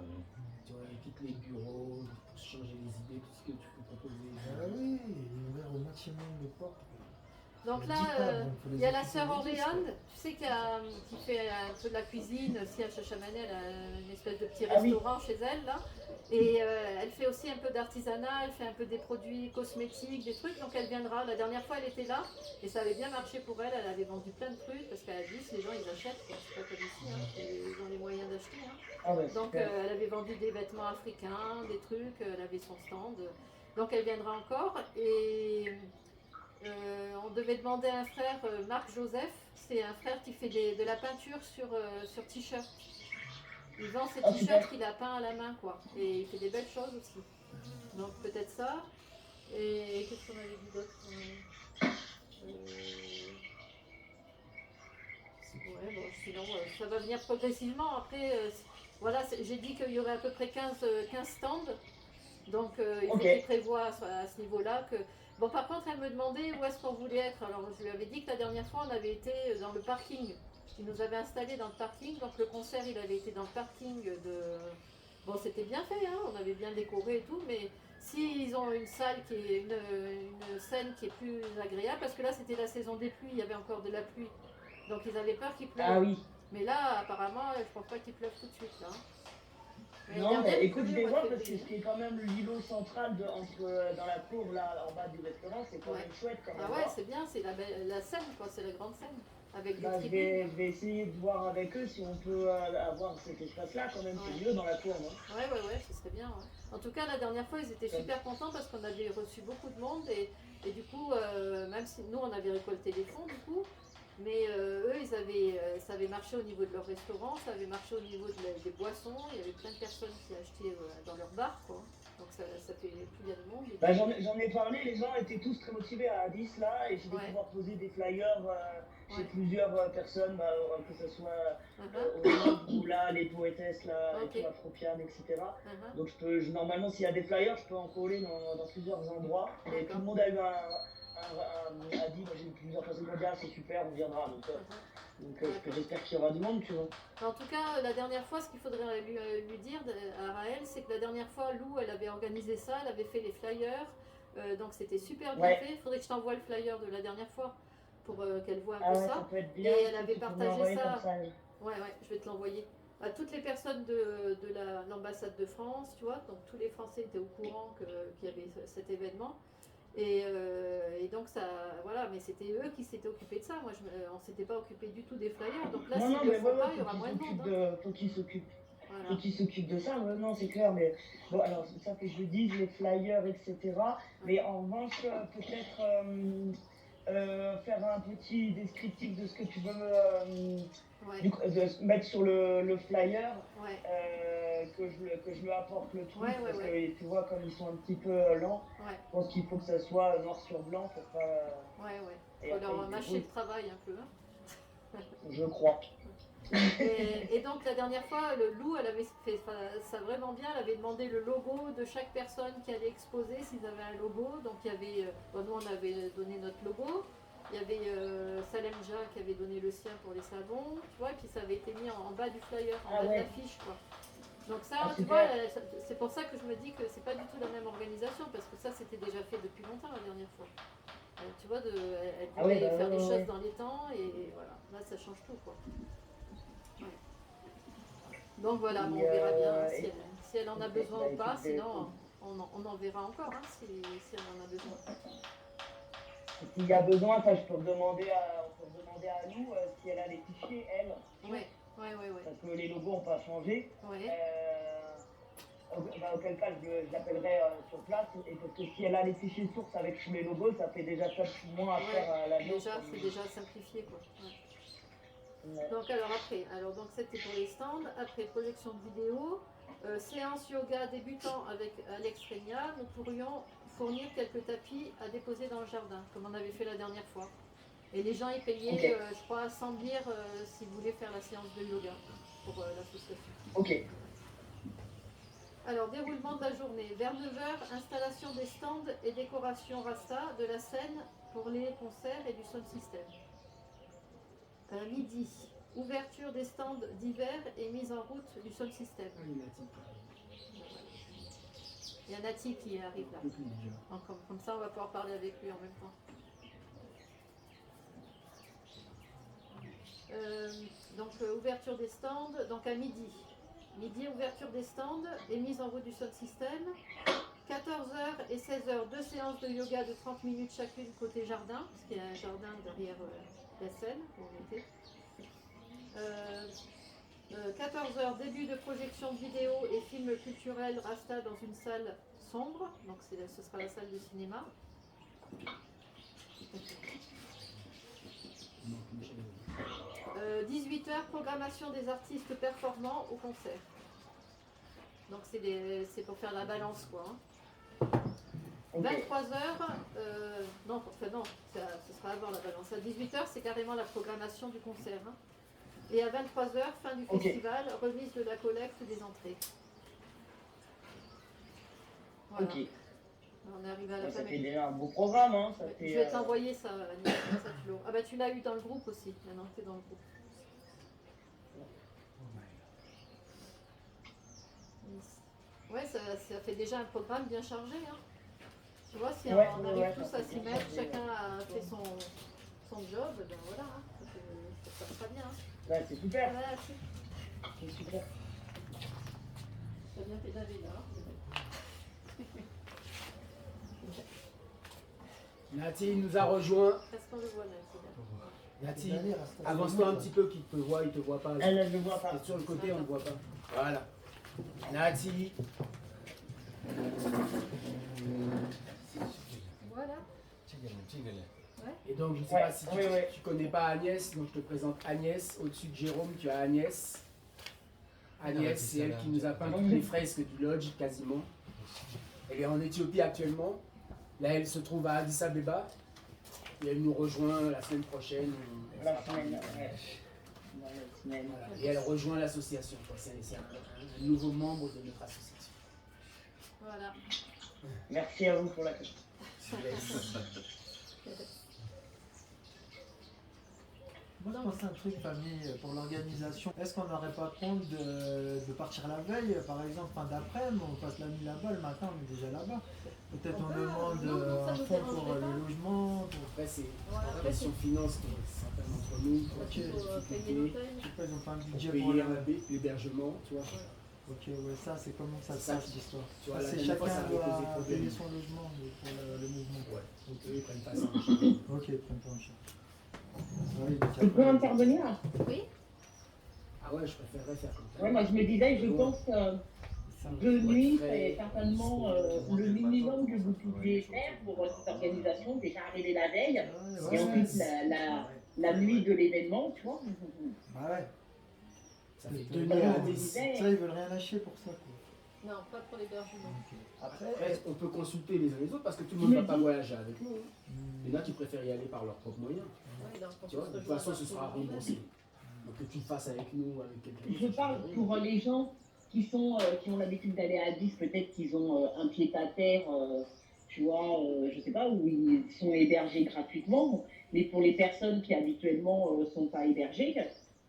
Tu vois, ils quittent les bureaux pour se changer les idées, tout ce que tu peux proposer. Ah oui, il est ouvert au maximum de portes. Donc Il là, y a 10 tables, donc faut les il y a la occuper sœur les 10, Orléane, quoi. tu sais, qui fait un peu de la cuisine, aussi à Chachamanet, elle a une espèce de petit Ah oui. restaurant chez elle, là. Et elle fait aussi un peu d'artisanat, elle fait un peu des produits cosmétiques, des trucs, donc elle viendra. La dernière fois, elle était là, et ça avait bien marché pour elle, elle avait vendu plein de trucs, parce qu'à 10, les gens, ils achètent, quoi. C'est pas comme ici, hein. Ils ont les moyens d'acheter. Hein. Ah ouais, Donc super. elle avait vendu des vêtements africains, des trucs, elle avait son stand. Donc elle viendra encore. Et on devait demander à un frère, Marc Joseph, c'est un frère qui fait de la peinture sur t-shirt. Il vend ses Ah, t-shirts super. qu'il a peints à la main, quoi. Et il fait des belles choses aussi. Donc peut-être ça. Et qu'est-ce qu'on avait dit d'autre Ouais, bon, sinon, ça va venir progressivement. Après, voilà, j'ai dit qu'il y aurait à peu près 15 stands. Donc, il faut Ok. qu'il prévoie à ce niveau-là que... Bon, par contre, elle me demandait où est-ce qu'on voulait être. Alors, je lui avais dit que la dernière fois, on avait été dans le parking. Ils nous avaient installés dans le parking. Donc, le concert, il avait été dans le parking de... Bon, c'était bien fait, hein, on avait bien décoré et tout, mais s'ils ont une salle qui est une scène qui est plus agréable, parce que là, c'était la saison des pluies, il y avait encore de la pluie. Donc, ils avaient peur qu'il pleuve. Ah oui. Mais là, apparemment, je pense pas qu'il pleuve tout de suite, là. Mais il y a Non, bien mais écoute, plu je au vais mois de voir parce que février. ce qui est quand même l'îlot central dans la cour là en bas du restaurant, c'est quand Ouais. même chouette quand même. Ah ouais, hein. c'est bien, c'est la scène, quoi, c'est la grande scène. Avec des Bah, je tribunes. vais essayer de voir avec eux si on peut avoir cet espace-là quand même, c'est Ouais. mieux dans la cour, non? Ouais, ce serait bien. Ouais. En tout cas, la dernière fois, ils étaient super contents parce qu'on avait reçu beaucoup de monde et du coup, même si nous, on avait récolté des fonds, du coup, mais eux, ça avait marché au niveau de leur restaurant, ça avait marché au niveau des boissons, il y avait plein de personnes qui achetaient dans leur bar, quoi. Donc ça fait plus il y a de monde. Et Bah, puis- j'en ai parlé, les gens étaient tous très motivés à Addis là et je vais Ouais. pouvoir poser des flyers chez Ouais. plusieurs personnes, bah, que ce soit Uh-huh, au Nord ou là, les poétesses là, Ok. et tout, Afropian, etc. uh-huh. Donc normalement s'il y a des flyers, je peux en coller dans plusieurs endroits. Et D'accord. tout le monde a eu a dit, moi j'ai eu plusieurs personnes qui m'ont dit ah c'est super, on viendra. Donc j'espère qu'il y aura du monde, tu vois. En tout cas, la dernière fois, ce qu'il faudrait lui dire à Raël, c'est que la dernière fois, Lou, elle avait organisé ça, elle avait fait les flyers, donc c'était super bien Ouais. fait. Il faudrait que je t'envoie le flyer de la dernière fois pour qu'elle voit un Ah peu ouais, ça. ça peut être bien. Et elle avait tu peux me partagé l'envoyer ça. comme ça. Ouais, je vais te l'envoyer. À toutes les personnes de l'ambassade de France, tu vois, donc tous les Français étaient au courant qu'il y avait cet événement. Et donc ça, voilà, mais c'était eux qui s'étaient occupés de ça. Moi, on s'était pas occupé du tout des flyers. Donc là, Non, s'ils non, le mais font ouais, pas, il y aura faut moins de qu'ils monde. s'occupent Hein. faut qu'ils s'occupent. Voilà. Faut qu'ils s'occupent de ça, ouais, non, c'est clair, mais bon, alors ça fait que je le dise, les flyers, etc. Mais en revanche, peut-être faire un petit descriptif de ce que tu veux Ouais, de mettre sur le flyer, ouais, que je lui apporte le truc, Ouais, parce ouais. que tu vois, comme ils sont un petit peu lents, ouais, je pense qu'il faut que ça soit noir sur blanc pour pas. ouais. Et Faut après, leur ils mâcher débrouillent, le travail un peu. Hein. je crois. Et donc la dernière fois, le Lou, elle avait fait ça vraiment bien. Elle avait demandé le logo de chaque personne qui allait exposer, s'ils avaient un logo. Donc il y avait, bon, nous on avait donné notre logo. Il y avait Salem Ja qui avait donné le sien pour les savons, tu vois, et puis ça avait été mis en bas du flyer, en Ah bas ouais. de l'affiche, quoi. Donc ça, Ah, tu super. vois, c'est pour ça que je me dis que c'est pas du tout la même organisation, parce que ça c'était déjà fait depuis longtemps la dernière fois. Tu vois, elle Ah voulait ouais, bah faire ouais, les ouais, choses ouais. dans les temps, et voilà, là ça change tout, quoi. Ouais. Donc voilà, bon, on verra bien hein, si elle en a ok, besoin bah, ou pas, écoute, sinon on en verra encore hein, si elle en a besoin. s'il y a besoin, ça, je peux redemander à Lou si elle a les fichiers, elle. Ouais. Parce que les logos n'ont pas changé. Ouais. Auquel cas, je l'appellerai sur place. Et parce que si elle a les fichiers sources avec tous les logos, ça fait déjà ça moins à faire à la Déjà, c'est déjà simplifié, quoi. Ouais. Donc donc c'était pour les stands. Après, projection de vidéo, séance yoga débutant avec Alex Regna, nous pourrions fournir quelques tapis à déposer dans le jardin, comme on avait fait la dernière fois. Et les gens y payaient, je crois, 100 lire s'ils voulaient faire la séance de yoga pour l'association. Ok. Alors, déroulement de la journée. Vers 9h, installation des stands et décoration Rasta de la scène pour les concerts et du sound system. Midi, ouverture des stands d'hiver et mise en route du sound system. Il y a Nati qui arrive là. Comme ça, on va pouvoir parler avec lui en même temps. Ouverture des stands, donc à midi. Midi, ouverture des stands et mise en route du sound system. 14h et 16h, 2 séances de yoga de 30 minutes chacune côté jardin, parce qu'il y a un jardin derrière la scène où on était. 14h, début de projection de vidéo et films culturels Rasta dans une salle sombre, donc ce sera la salle de cinéma. 18h, programmation des artistes performants au concert. Donc c'est pour faire la balance, quoi. 23h, ce sera avant la balance. À 18h, c'est carrément la programmation du concert. Hein. Et à 23h, fin du festival, remise de la collecte des entrées. Voilà. Ok. On est arrivé à la fin. Ça fait déjà un beau programme. Hein. Ça fait, je vais t'envoyer ça, Agnès, comme ça tu l'auras. Ah bah tu l'as eu dans le groupe aussi, maintenant tu es dans le groupe. Ouais, ça fait déjà un programme bien chargé. Hein. Tu vois, si on arrive tous à s'y mettre, chacun a fait son job, ben voilà, hein, ça sera bien. Hein. Ouais, c'est super. Voilà, c'est super. T'as bien fait d'aller là. Nati nous a rejoint. Est-ce qu'on le voit, Nati? Nati, avance-toi un petit peu qu'il te voit, il te voit pas. Elle ne voit pas. Sur le côté, on ne voit pas. Voilà. Nati. Voilà. Et donc, je ne sais pas si tu connais pas Agnès, donc je te présente Agnès. Au-dessus de Jérôme, tu as Agnès. Agnès, c'est elle qui nous a peint toutes les fresques du lodge, quasiment. Elle est en Éthiopie actuellement. Là, elle se trouve à Addis Abeba. Et elle nous rejoint la semaine prochaine. La semaine. Voilà. Et elle rejoint l'association. C'est un nouveau membre de notre association. Voilà. Merci à vous pour la question. Moi, je pense à un truc, famille, pour l'organisation. Est-ce qu'on n'aurait pas compte de partir la veille, par exemple, fin d'après-midi, on passe la nuit là-bas, le matin, on est déjà là-bas. Peut-être on demande un fonds pour le logement. Après, c'est la question finance qui est certainement entre nous. Je sais pas, ils ont pas un budget pour pour l'hébergement, tu vois. Ok, ouais, ça, c'est comment ça se passe, l'histoire. C'est chacun doit payer son logement pour le mouvement. Ouais, donc eux, ils prennent pas ça en charge. Ok, ils prennent pas en charge. Tu peux intervenir? Oui. Ah ouais, je préférerais faire comme ça. Ouais, moi je me disais, je pense que 2 nuits, c'est certainement le minimum que vous pouviez faire pour cette organisation, déjà arriver la veille, et ensuite la nuit de l'événement, tu vois. Bah ouais. Ça fait 2 nuits à 10. Ça, ils veulent rien lâcher pour ça, quoi. Non, pas pour l'hébergement. Après, on peut consulter les uns les autres parce que tout le monde ne va pas voyager avec nous. Il y en a qui préfèrent y aller par leurs propres moyens. Tu vois, de toute façon, ce sera remboursé. Donc que tu le fasses avec nous, avec quelqu'un. Je parle pour les gens qui ont l'habitude d'aller à 10, peut-être qu'ils ont un pied-à-terre, tu vois, je sais pas, où ils sont hébergés gratuitement. Mais pour les personnes qui habituellement ne sont pas hébergées,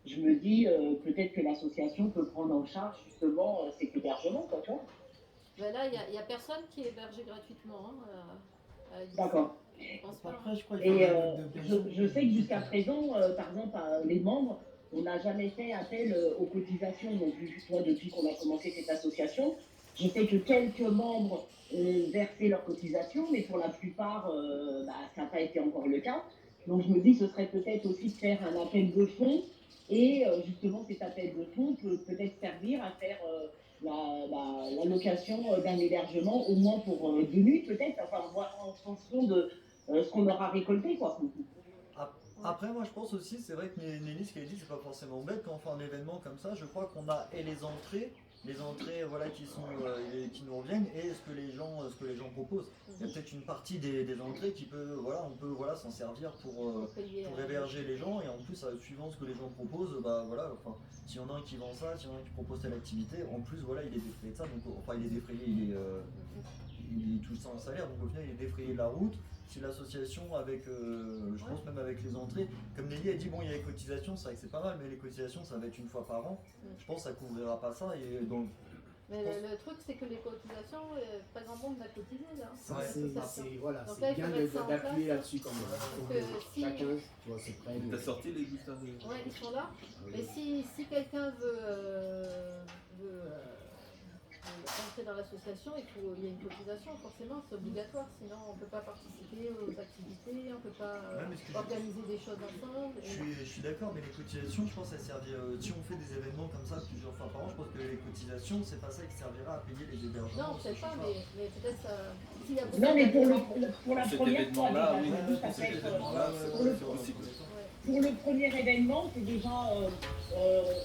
je me dis peut-être que l'association peut prendre en charge justement cet hébergement, quoi, tu vois. Ben là, il n'y a personne qui est hébergé gratuitement. Hein, D'accord. Après, je crois Et je sais que jusqu'à présent, par exemple, les membres, on n'a jamais fait appel aux cotisations. Donc, toi, depuis qu'on a commencé cette association, Je sais que quelques membres ont versé leurs cotisations, mais pour la plupart, ça n'a pas été encore le cas. Donc je me dis que ce serait peut-être aussi de faire un appel de fonds et justement cet appel de fonds peut peut-être servir à faire la location d'un hébergement au moins pour 2 nuits peut-être, enfin voir en fonction de ce qu'on aura récolté quoi. Après, moi je pense aussi, c'est vrai que Nelly, ce qu'elle dit, c'est pas forcément bête quand on fait un événement comme ça. Je crois qu'on a et les entrées voilà, qui nous reviennent et ce que les gens proposent. Il y a peut-être une partie des entrées qui peut, voilà, on peut voilà, s'en servir pour héberger les gens et en plus, suivant ce que les gens proposent, bah voilà, enfin, s'il y en a un qui vend ça, s'il y en a un qui propose telle activité, en plus voilà, il est défrayé de ça, donc enfin il est défrayé, il touche ça en salaire, donc au final il est défrayé de la route. Si l'association avec, je pense même avec les entrées, comme Nelly a dit, bon il y a les cotisations, c'est vrai que c'est pas mal, mais les cotisations ça va être une fois par an, je pense que ça couvrira pas ça et donc... Mais le truc c'est que les cotisations, pas grand monde n'a cotisé là. Voilà, donc c'est bien d'appuyer là-dessus quand même. Si... Chacun, tu vois, c'est prêt. T'as sorti les Gustave? Ouais, ils sont là. Mais si quelqu'un veut entrer dans l'association, il y a une cotisation, forcément, c'est obligatoire, sinon on ne peut pas participer aux activités, on ne peut pas organiser des choses ensemble. Je suis d'accord, mais les cotisations, je pense qu'elles serviront, si on fait des événements comme ça plusieurs fois par an, je pense que les cotisations, c'est pas ça qui servira à payer les hébergements. Non, peut-être pas, mais peut-être ça... S'il y a non, mais pour la cet première fois, événement-là, oui, c'est possible. Pour le premier événement, c'est déjà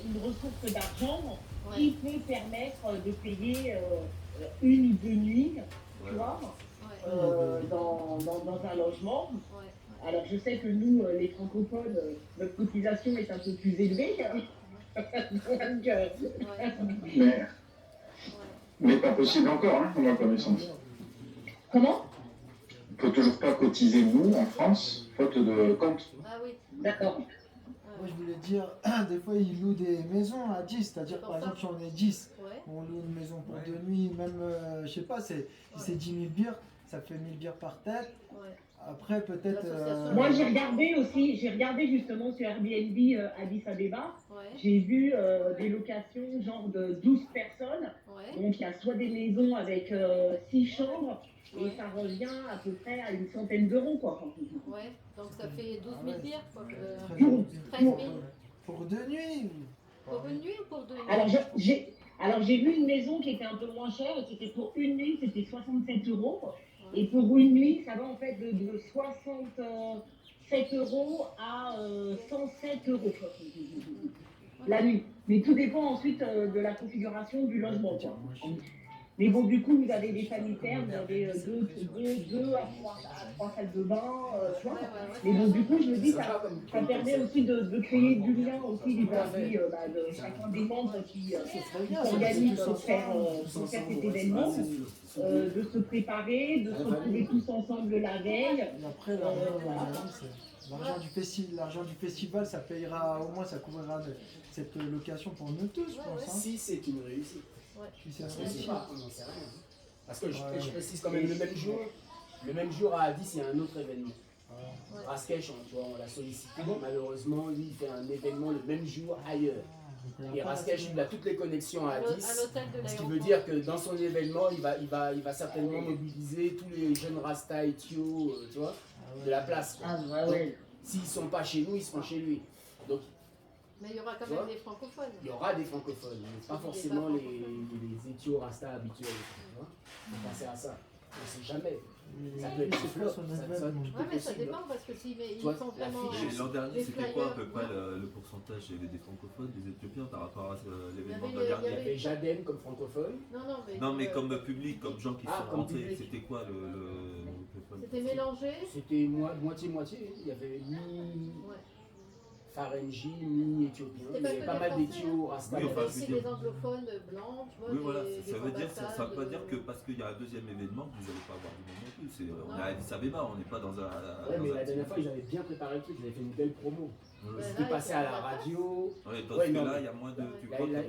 une ressource d'argent qui peut permettre de payer 1 ou 2 nuits, tu vois, dans un logement. Alors je sais que nous, les francophones, notre cotisation est un peu plus élevée. Mais pas possible encore, hein, à ma connaissance. Comment? On ne peut toujours pas cotiser nous en France, faute de compte. Ah oui. D'accord. Moi je voulais dire, des fois ils louent des maisons à 10, c'est-à-dire par exemple si on est 10, on loue une maison pour 2 nuits, même, je sais pas, si c'est 10 000 bières, ça fait 1000 bières par tête. Après peut-être... Moi j'ai regardé justement sur Airbnb Addis Abeba, j'ai vu des locations genre de 12 personnes, donc il y a soit des maisons avec 6 chambres, et ça revient à peu près à une centaine d'euros quoi. Ouais, donc ça fait 12 000 bières quoi. 13 000. Pour 2 nuits. Pour une nuit ou pour 2 nuits? Alors j'ai vu une maison qui était un peu moins chère, c'était pour une nuit, c'était 67 euros. Et pour une nuit, ça va en fait de 67 euros à 107 euros la nuit. Mais tout dépend ensuite de la configuration du logement. Quoi. Mais bon, du coup, vous avez des sanitaires, vous avez 2 à 3 salles de bain, tu vois. Mais bon, du coup, je me dis, ça permet aussi de créer du lien aussi vis-à-vis de chacun des membres qui s'organisent pour faire cet événement, de se préparer, de se retrouver tous ensemble la veille. Et après, l'argent du festival, ça payera, au moins ça couvrira cette location pour nous tous, je pense. Hein. Si c'est une réussite. Si c'est on ne sait pas, on n'en sait rien. Parce que je précise quand même, le même jour à Addis, il y a un autre événement. Raskesh, tu vois, on l'a sollicité, malheureusement, lui, il fait un événement le même jour ailleurs. Et Raskesh, il a toutes les connexions à Addis, ce qui veut dire que dans son événement, il va certainement mobiliser tous les jeunes Rasta et Thio, tu vois, de la place. S'ils ne sont pas chez nous, ils seront chez lui. Donc, mais il y aura quand même des francophones. Il y aura des francophones, mais pas forcément les éthios rasta habituels. Tu vois, faut penser à ça. On ne sait jamais. Ça peut être flop. Ouais, mais ça dépend parce que si ils sont vraiment. L'an dernier, c'était quoi à peu près le pourcentage? Il y avait des francophones, des éthiopiens par rapport à l'événement de l'an dernier? Il y avait Jadem comme francophone. Non, mais comme public, comme gens qui sont rentrés, c'était quoi le C'était mélangé? C'était moitié-moitié. Il y avait Farenji, mi-éthiopien. Il y avait pas mal d'éthios, Rasta. Il y avait aussi des anglophones blancs, tu vois. Oui, voilà, ça veut pas dire que parce qu'il y a un deuxième événement, que vous n'allez pas avoir du monde non plus. On est à Addis Abeba, on n'est pas dans un. Ouais, mais la dernière fois, ils avaient bien préparé le truc, ils avaient fait une belle promo. C'était passé à la radio. Oui, parce que là, il y a moins de.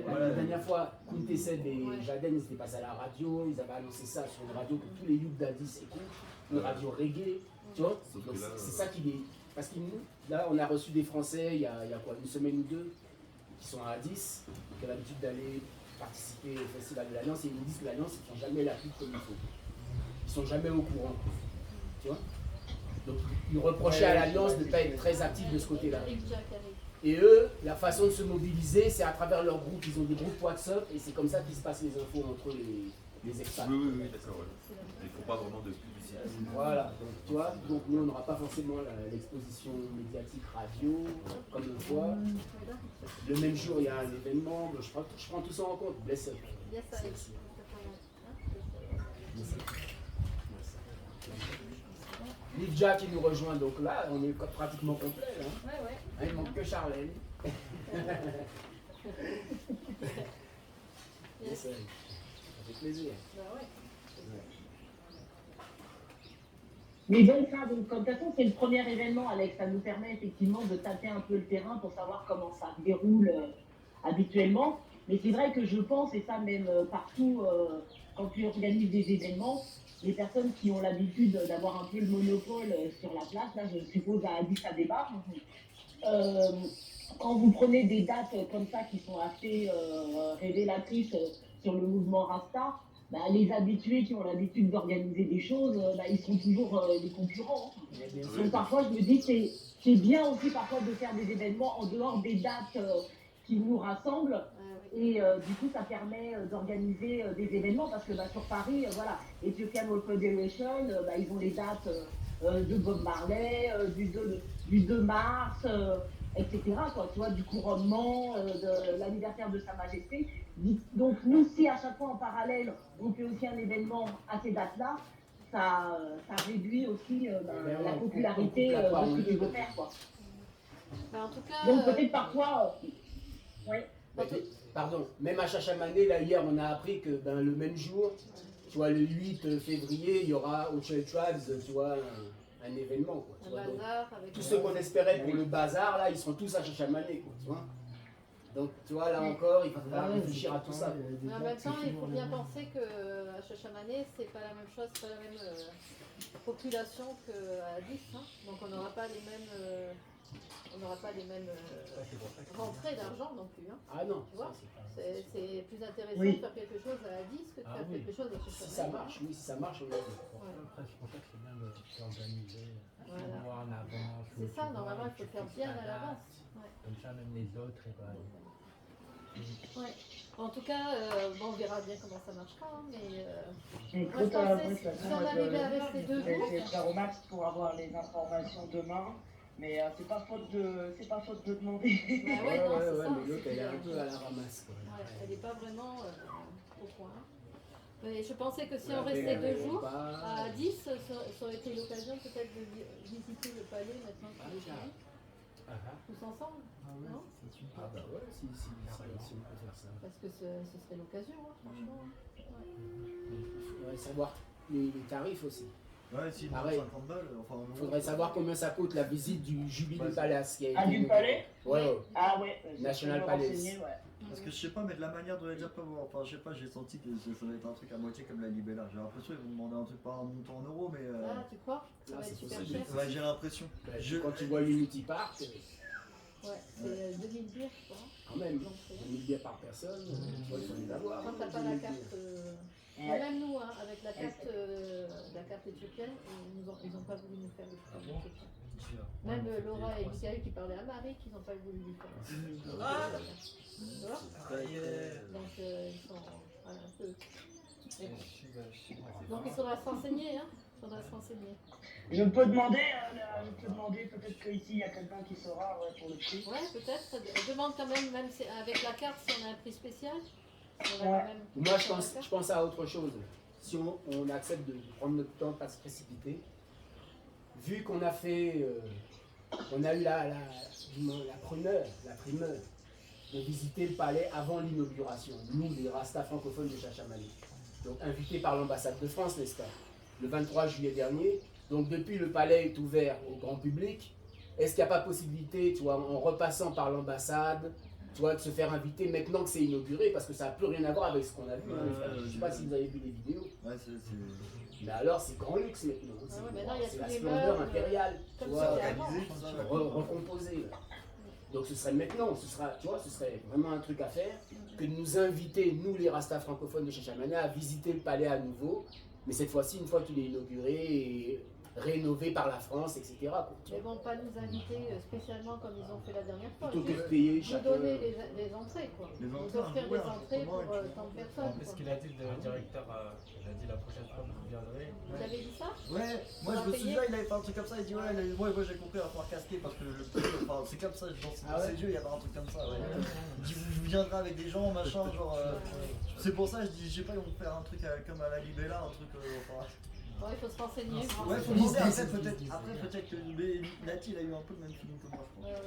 La dernière fois, Kuntesed et Jaden, ils étaient passés à la radio, ils avaient annoncé ça sur une radio que tous les youths d'Addis écoutent, une radio reggae, tu vois. C'est ça qui est. Parce que nous, là, on a reçu des Français il y a quoi, une semaine ou deux, qui sont à Addis, qui ont l'habitude d'aller participer au Festival de l'Alliance et ils me disent que l'Alliance, ils ne font jamais la pub comme il faut. Ils ne sont jamais au courant. Tu vois? Donc ils reprochaient à l'Alliance de ne pas être très actifs de ce côté-là. Et eux, la façon de se mobiliser, c'est à travers leur groupe. Ils ont des groupes WhatsApp et c'est comme ça qu'ils se passent les infos entre les expats. Oui, d'accord. Ouais. Il ne faut pas vraiment de publicité. Voilà, donc tu vois, donc nous on n'aura pas forcément l'exposition médiatique radio, comme une fois. Le même jour il y a un événement, je prends tout ça en compte, bless up. Lydia qui nous rejoint, donc là on est pratiquement complet. Hein. Ouais. Il manque que Charlène. Yes. Ça fait plaisir. Bah ouais. Mais donc ça, donc, de toute façon, c'est le premier événement, Alex. Ça nous permet effectivement de tâter un peu le terrain pour savoir comment ça se déroule habituellement. Mais c'est vrai que je pense, et ça même partout, quand tu organises des événements, les personnes qui ont l'habitude d'avoir un peu le monopole sur la place, là je suppose à Addis Abeba, quand vous prenez des dates comme ça qui sont assez révélatrices sur le mouvement Rasta, bah, les habitués qui ont l'habitude d'organiser des choses, bah, ils sont toujours les concurrents. Donc parfois je me dis que c'est bien aussi parfois de faire des événements en dehors des dates qui nous rassemblent. Et du coup ça permet d'organiser des événements parce que bah, sur Paris, voilà, Ethiopian World Federation, bah, ils ont les dates de Bob Marley, du 2 mars, etc. Quoi, tu vois, du couronnement, de l'anniversaire de Sa Majesté. Donc nous, si à chaque fois en parallèle, on fait aussi un événement à ces dates-là, ça réduit aussi la popularité de ce qu'ils veulent faire. Quoi. Bah, en tout cas, donc peut-être parfois... ouais. Pardon, même à Chachamané, là hier on a appris que le même jour, tu vois, le 8 février, il y aura au Church Tribes, tu vois, un événement. Quoi, tu vois, bazar avec tous ceux qu'on espérait pour le bazar, là, ils sont tous à Chachamané, quoi, tu vois. Donc, tu vois, là encore, il faudra réfléchir à tout ça. Mais en même temps, il faut bien penser qu'à Chachamané, c'est pas la même chose, c'est pas la même population qu'à Addis. Hein. Donc on n'aura pas les mêmes... rentrées d'argent non plus. Hein. Ah non, tu vois, c'est plus intéressant de faire quelque chose à Addis que de faire quelque chose à Chachamané. Si ça marche, oui, si ça marche, on l'a dit. Après, c'est pour ça que c'est bien d'organiser, voilà. voir en avance. C'est ça, normalement, il faut le faire bien à l'avance. Ouais. Comme ça, même les autres, Ouais. En tout cas, on verra bien comment ça marchera. Hein, mais moi, je pensais, si on arrivait à rester 2 jours. Je vais faire au max pour avoir les informations demain. Mais c'est pas faute de demander. Bah ouais, non, c'est ça. Mais l'autre, elle est un peu à la ramasse. Quoi. Ouais, elle n'est pas vraiment au point. Mais je pensais que si on restait 2 jours à 10, ça aurait été l'occasion peut-être de visiter le palais maintenant qu'on est fini. Tous ensemble, non? Ah bah ouais, si on peut faire ça. Parce que ce serait l'occasion, hein, franchement. Il faudrait savoir les tarifs aussi. Ouais, si, pareil. 50 balles. Enfin, il faudrait savoir combien ça coûte la visite du Jubilee Palace. Qui a été Ah, du palais? Ouais. Ah ouais. National Palace. Parce que je sais pas, mais de la manière de les dire, enfin je sais pas, j'ai senti que ça va être un truc à moitié comme la Libella. J'ai l'impression qu'ils vont demander un truc, pas un montant en euros, mais. Ah, tu crois? Ça va être super cher. Ouais, j'ai l'impression. Quand tu vois l'Unity Park. Ouais, c'est 2000 bières, je crois. Quand même, 2000 bières par personne, il faut les avoir. Quand t'as pas la carte. Même nous, hein, avec la carte éthiopienne, ils ont pas voulu nous faire le prix. Même Laura et Michael qui parlaient à Marie, qu'ils n'ont pas voulu lui faire. Donc ils sont un peu. Donc il faudra se renseigner, hein. Je peux demander peut-être qu'ici il y a quelqu'un qui saura pour le prix. Ouais, peut-être. Je demande quand même avec la carte, si on a un prix spécial. Moi, je pense à autre chose. Si on accepte de prendre notre temps, de ne pas se précipiter, vu qu'on a fait, on a eu la primeur de visiter le palais avant l'inauguration, nous, les Rastas francophones de Chachamané. Donc, invités par l'ambassade de France, n'est-ce pas, le 23 juillet dernier. Donc, depuis, le palais est ouvert au grand public. Est-ce qu'il n'y a pas possibilité, tu vois, en repassant par l'ambassade, tu vois, de se faire inviter maintenant que c'est inauguré, parce que ça n'a plus rien à voir avec ce qu'on a vu. Je ne sais pas si vous avez vu les vidéos. Ouais, mais alors, c'est grand luxe maintenant. Maintenant, il y a c'est tous la les splendeur meubles, impériale. Tu vois, recomposé. recomposé. Donc ce serait maintenant, tu vois, ce serait vraiment un truc à faire, que de nous inviter, nous les Rastas francophones de Chachamana, à visiter le palais à nouveau, mais cette fois-ci, une fois qu'il est inauguré et rénové par la France, etc. quoi, tu Mais vois. bon, pas nous inviter spécialement comme ils ont fait la dernière fois. Plutôt que de Juste payer vous chaque... donner les entrées, quoi. Les Vous entrées, offrir ouais, des entrées pour justement, tant de En personnes. plus, ce quoi. qu'il a dit, le directeur, il a dit la prochaine fois que vous viendrez. Vous avez dit ça? Ouais, moi On je va me payer. souviens, il avait fait un truc comme ça, il dit ouais, moi j'ai compris, il va falloir casquer parce que enfin, c'est comme ça, dans ses yeux, il y avait un truc comme ça, ouais. Il dit vous viendrez avec des gens, machin, genre. C'est pour ça, je dis, je sais pas, ils vont faire un truc comme à la Libella, un truc. Enfin, Bon, il faut se renseigner. ouais, faut demander, après peut-être que Nati, il a eu un peu le même feeling que moi, je Ouais, pense.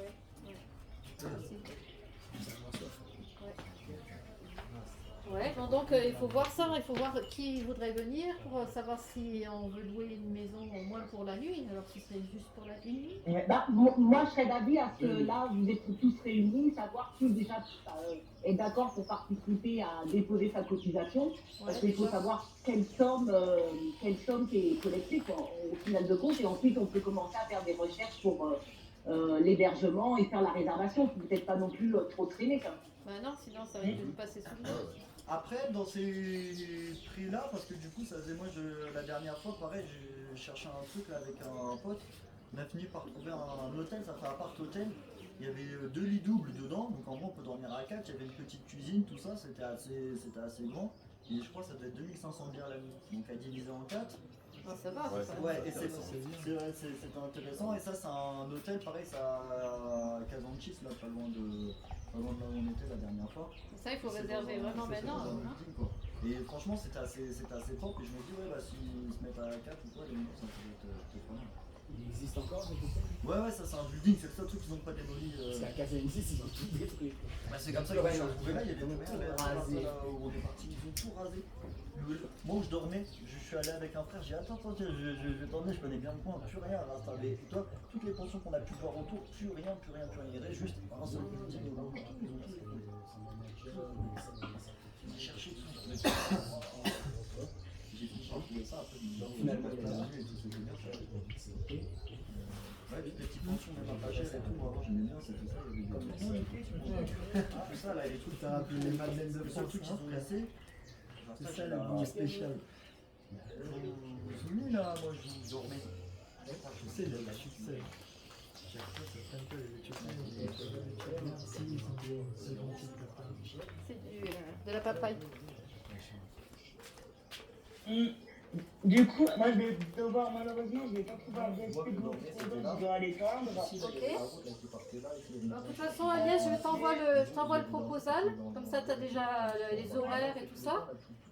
ouais. Merci. Ouais, bon, donc il faut voir ça, il faut voir qui voudrait venir pour savoir si on veut louer une maison au moins pour la nuit, alors si c'est juste pour la nuit. Ouais, bah, moi, je serais d'avis à ce que là, vous êtes tous réunis, savoir qui déjà est d'accord pour participer à déposer sa cotisation. Parce qu'il faut savoir quelle somme qui est collectée quoi, au final de compte. Et ensuite, on peut commencer à faire des recherches pour l'hébergement et faire la réservation. Il ne faut peut-être pas non plus trop traîner. Quand même. Bah non, sinon ça risque de nous passer sous le nez. Après, dans ces prix-là, parce que du coup, ça faisait moi, la dernière fois, pareil, j'ai cherché un truc là, avec un pote. On a fini par trouver un hôtel, ça fait appart-hôtel. Il y avait 2 lits doubles dedans, donc en gros, on peut dormir à 4. Il y avait une petite cuisine, tout ça, c'était assez grand. Et je crois que ça devait être 2500 bières la nuit, donc à diviser en 4. Ah, ça va, Ouais, ça. Ouais, et c'était intéressant. Et ça, c'est un hôtel, pareil, c'est à Kazanchis, là, pas loin de là où on était la dernière fois. Ça, il faut C'est réserver dans un- vraiment c'est maintenant. dans un Hein. building, quoi. Et franchement, c'était assez propre. Et je me dis, ouais, bah, s'ils se mettent à 4 ou quoi, les mecs, ça peut être pas mal. Il existe encore cet hôtel? Ouais, ça, c'est un building, c'est le seul truc qu'ils n'ont pas démoli. C'est à Kazanchis, ils ont tout détruit. Bah, c'est comme ça que Ouais, je non. suis trouvé là, il y avait Ils ont tout tout rasé. là où on est parti, ils ont tout rasé. Moi où je dormais, je suis allé avec un frère, j'ai dit attends, je vais t'emmener, je connais bien le coin, plus rien à l'installer. Toi, toutes les pensions qu'on a pu voir autour, plus rien, il y avait juste un seul building, ils ont tout détruit. J'ai cherché tout. J'ai fini par trouver ça après. Finalement, Ouais, puis les petites pensions, même à pas cher et tout, moi avant j'aimais bien, c'était ça, il y avait des tout ça là, les trucs, Ça rappelle les Madeleines de le seul France, truc qu'ils ont hein. laissé. C'est ça la boue spéciale. Vous vous souvenez là, moi je dormais. Je sais, là, je sais. Chaque fois, ça traîne pas les étudiants. C'est de la papaye. Du coup, moi je vais devoir malheureusement, je vais pas pouvoir rester beaucoup trop longtemps, je dois aller peindre. De toute façon, Agnès, je t'envoie le proposal, comme ça tu as déjà les horaires et tout ça.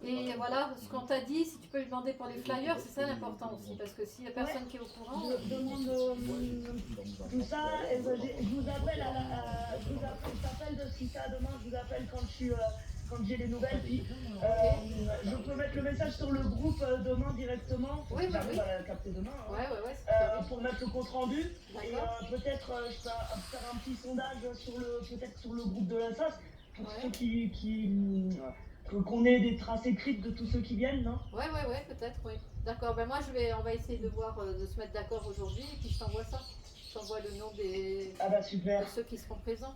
Et voilà, ce qu'on t'a dit, si tu peux lui demander pour les flyers, c'est ça l'important aussi, parce que s'il n'y a personne qui est au courant. Je demande tout ça, et je vous appelle je t'appelle de si ça demain, je vous appelle quand j'ai les nouvelles, puis je peux mettre le message sur le groupe demain directement, Oui, j'arrive à la capter demain, hein, Ouais. pour mettre le compte rendu, et D'accord. peut-être je peux faire un petit sondage peut-être sur le groupe de la SAS, pour Ouais. ceux qu'on ait des traces écrites de tous ceux qui viennent, non? Ouais, peut-être, oui. D'accord, ben moi on va essayer de voir, de se mettre d'accord aujourd'hui, et puis je t'envoie ça. Je t'envoie le nom Ah bah super. de ceux qui seront présents.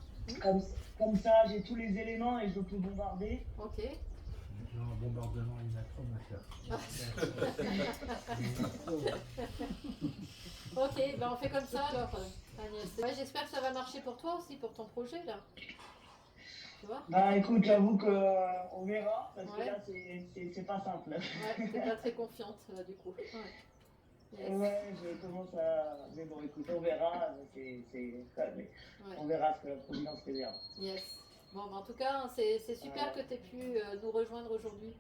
Comme ça, j'ai tous les éléments et je peux bombarder. Ok. Non, un bombardement, il y en a trop, ma chère. Ok, ben on fait comme ça alors, Agnès. Ouais, j'espère que ça va marcher pour toi aussi, pour ton projet là. Tu vois? Bah écoute, j'avoue qu'on verra, parce que Ouais. là c'est pas simple. Ouais, t'es pas très confiante du coup. Ouais. Yes. Ouais, je commence à... Mais bon écoute, on verra, Ouais. on verra ce que la Providence réserve. Yes. Bon, ben, en tout cas, c'est super que tu aies pu nous rejoindre aujourd'hui.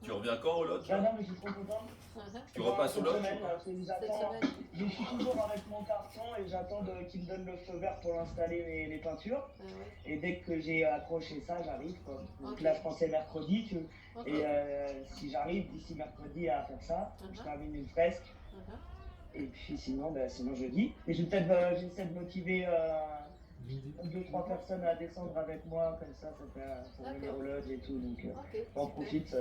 Tu reviens quand au lodge? Ah non, mais je suis trop content. Tu repasses au Cette lodge? semaine, là, Cette j'attends. semaine. Je suis toujours avec mon carton et j'attends qu'il me donne le feu vert pour installer les peintures. Ah ouais. Et dès que j'ai accroché ça, j'arrive. Quoi. Donc Ok. là, je pensais mercredi. Ok. Et si j'arrive d'ici mercredi à faire ça, je Uh-huh. termine une fresque. Uh-huh. Et puis sinon jeudi. Et j'essaie de motiver 2-3 personnes à descendre avec moi. Comme ça pour venir D'accord. au lodge et tout. Donc Ok, j'en super. profite.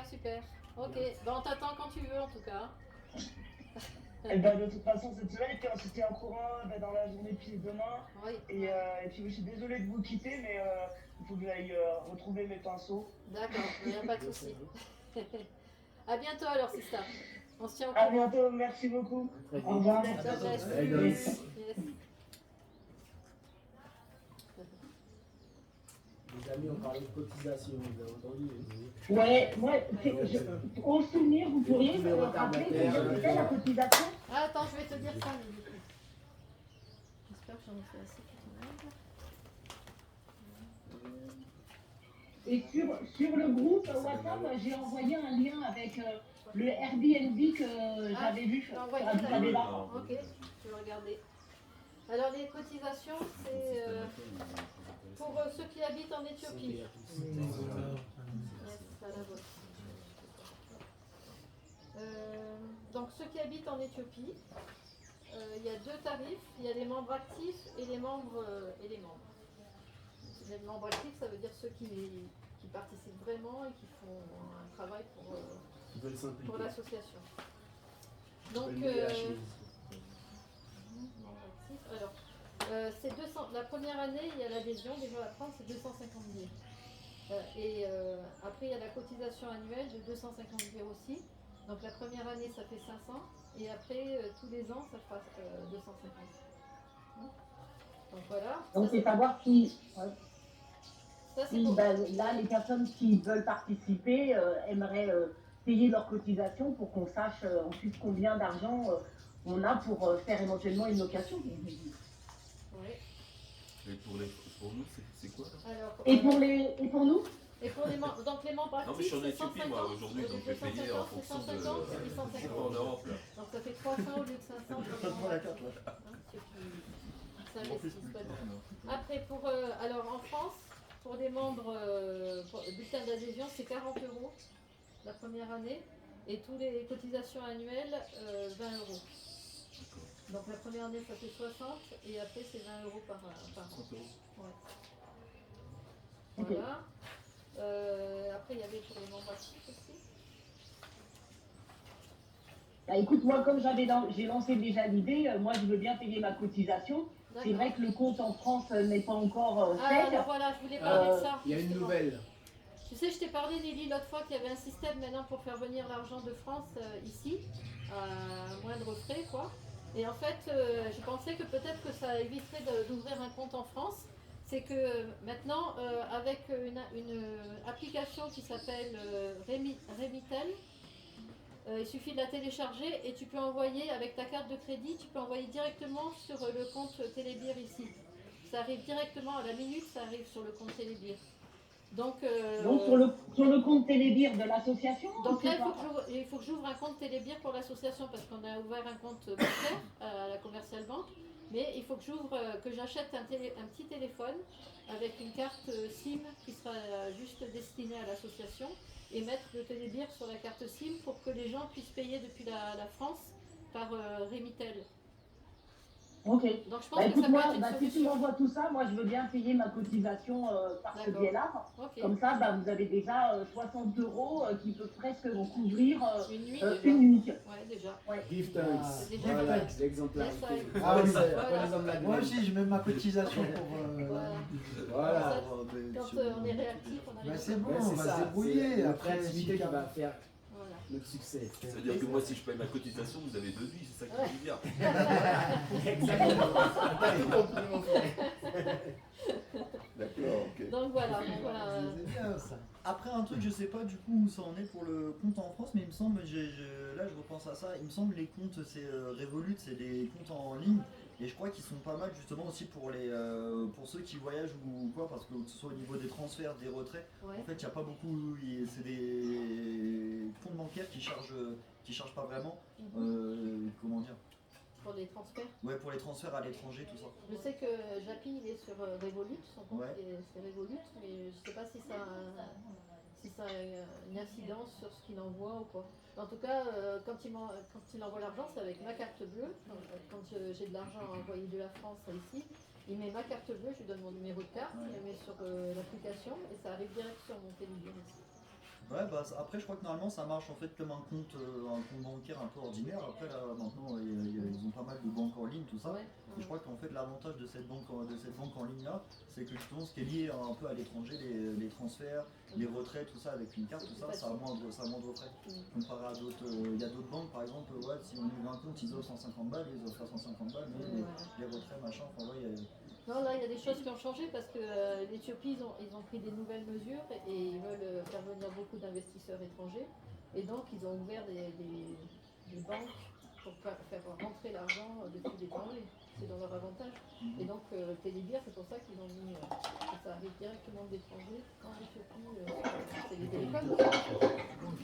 Super. Ok, ben, on t'attend quand tu veux en tout cas. Et bah, de toute façon, cette semaine, et puis on se tient au courant dans la journée puis demain. Oui. Et puis je suis désolée de vous quitter, mais il faut que j'aille retrouver mes pinceaux. D'accord, il n'y a pas de souci. À bientôt alors, Sista. On se tient au À courant. bientôt, merci beaucoup. Très Au revoir. God bless. Hey, guys. Yes. Les amis, on parlait de cotisation, vous avez entendu? Ouais, au souvenir, vous pourriez Tous les me rappeler retardataires, combien c'était la cotisation? Ah, attends, je vais te dire ça. Mais du coup. J'espère que j'en ai fait assez pour tout le monde. Et sur le groupe WhatsApp, j'ai envoyé un lien avec le Airbnb que j'avais vu Ah, ouais, sur Addis Abeba. Ok, je vais regarder. Alors les cotisations, c'est pour ceux qui habitent en Éthiopie. Yes, voilà, voilà. Donc ceux qui habitent en Éthiopie, il y a deux tarifs. Il y a les membres actifs et les membres. Les membres actifs, ça veut dire ceux qui participent vraiment et qui font un travail pour l'association. Donc, alors, c'est 200. La première année, il y a l'adhésion, déjà à prendre, c'est 250 000. Et après, il y a la cotisation annuelle de 250 000 aussi. Donc la première année, ça fait 500. Et après, tous les ans, ça fera 250. Donc voilà. Donc c'est savoir si, Ça, c'est si pour... là, les personnes qui veulent participer aimeraient payer leur cotisation pour qu'on sache ensuite combien d'argent on a pour faire éventuellement une location. Ouais. Et pour nous, c'est quoi là? Alors, Et pour nous? Et pour les membres, donc les membres Non, mais je suis actifs, en c'est Éthiopie 150, moi aujourd'hui, donc je vais payer en fonction de. 150 et Je suis 150. pas en Europe là. Donc ça fait 300 au lieu de 500 pour les membres actifs. Ceux qui s'investissent vraiment. Après, alors en France, pour les membres bulletins d'adhésion, c'est 40 € la première année. Et tous les cotisations annuelles, 20 €. Donc la première année, ça fait 60 et après, c'est 20 € par an. 100 €. Ouais. Okay. Voilà. Après, il y avait pour les membres actifs aussi. Bah, écoute, moi, comme j'ai lancé déjà l'idée, moi, je veux bien payer ma cotisation. C'est vrai que le compte en France n'est pas encore fait. Alors voilà, je voulais parler de ça. Il y a une justement. nouvelle. Tu sais, je t'ai parlé, Lily, l'autre fois qu'il y avait un système maintenant pour faire venir l'argent de France ici, à moindre frais, quoi. Et en fait, je pensais que peut-être que ça éviterait d'ouvrir un compte en France. C'est que maintenant, avec une application qui s'appelle Remitel, il suffit de la télécharger et tu peux envoyer avec ta carte de crédit, tu peux envoyer directement sur le compte Télébir ici. Ça arrive directement à la minute, ça arrive sur le compte Télébir. Donc sur le compte Télébir de l'association. Donc là, il faut que j'ouvre un compte Télébir pour l'association parce qu'on a ouvert un compte bancaire à la Commercial Bank. Mais il faut que j'achète un petit téléphone avec une carte SIM qui sera juste destinée à l'association et mettre le Télébir sur la carte SIM pour que les gens puissent payer depuis la France par Remitel. Ok. Donc je pense écoute, que ça moi, peut être une si tu solution. m'envoies tout ça, moi je veux bien payer ma cotisation par ce D'accord. biais-là. Ok. Comme ça, vous avez déjà 60 € qui peuvent presque vous couvrir Une nuit une nuit. Ouais, déjà. Ouais. Give thanks. C'est déjà Voilà, pas mal. l'exemplarité. Yes, I- Ah oui, Voilà. moi aussi, je mets ma cotisation pour. Voilà. Voilà. Quand on est réactif, on arrive Bah, à c'est faire. bon, Ouais, on c'est va ça, se débrouiller. c'est la Après, créativité qui va faire Voilà. notre succès. Ça veut dire que moi, si je paye ma cotisation, vous avez deux vies, c'est ça que je veux dire. Exactement. T'as tout compris, mon frère. D'accord, ok. Donc voilà, C'est bien ça. Après un truc, je sais pas du coup où ça en est pour le compte en France, mais il me semble, là je repense à ça, il me semble les comptes c'est Revolut, c'est des comptes en ligne, et je crois qu'ils sont pas mal justement aussi pour pour ceux qui voyagent ou quoi, parce que ce soit au niveau des transferts, des retraits, Ouais. en fait il n'y a pas beaucoup, c'est des comptes bancaires qui chargent pas vraiment, comment dire, Pour les transferts. ouais, pour les transferts à l'étranger, tout ça. Je sais que Japi il est sur Revolut, son compte Ouais. c'est Revolut, mais je sais pas si ça a une incidence sur ce qu'il envoie ou quoi. En tout cas, quand il envoie l'argent, c'est avec ma carte bleue. Quand j'ai de l'argent à envoyer de la France à ici, il met ma carte bleue, je lui donne mon numéro de carte, il le met sur l'application et ça arrive direct sur mon téléphone ici. Ouais, bah, après, je crois que normalement ça marche en fait comme un compte bancaire un peu ordinaire. Après, là, maintenant, ils ont pas mal de banques en ligne, tout ça. Ouais. Et je crois qu'en fait, l'avantage de cette banque en ligne là, c'est que justement, ce qui est lié un peu à l'étranger, les transferts, les retraits, tout ça, avec une carte, tout ça, ça a moindre frais. Comparé à d'autres, il y a d'autres banques, par exemple, ouais, si on ouvre un compte, ils offrent 150 balles, ils offrent 150 balles, mais les retraits, machin, enfin, ouais, Non, là, il y a des choses qui ont changé parce que l'Éthiopie, ils ont pris des nouvelles mesures et ils veulent faire venir beaucoup d'investisseurs étrangers. Et donc, ils ont ouvert des banques pour faire rentrer l'argent depuis l'étranger. C'est dans leur avantage. Et donc, Télébir, c'est pour ça qu'ils ont mis que ça arrive directement de l'étranger en Éthiopie. C'est les télécoms.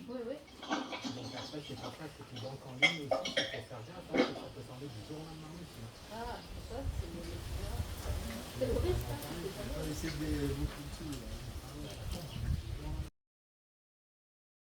Oui, oui. Donc après, c'est pas ça, c'est une banque en ligne aussi, il faut faire gaffe, parce que ça peut s'enlever du jour au lendemain aussi. Ah, ça, c'est le risque. Hein, On va essayer de beaucoup de sous.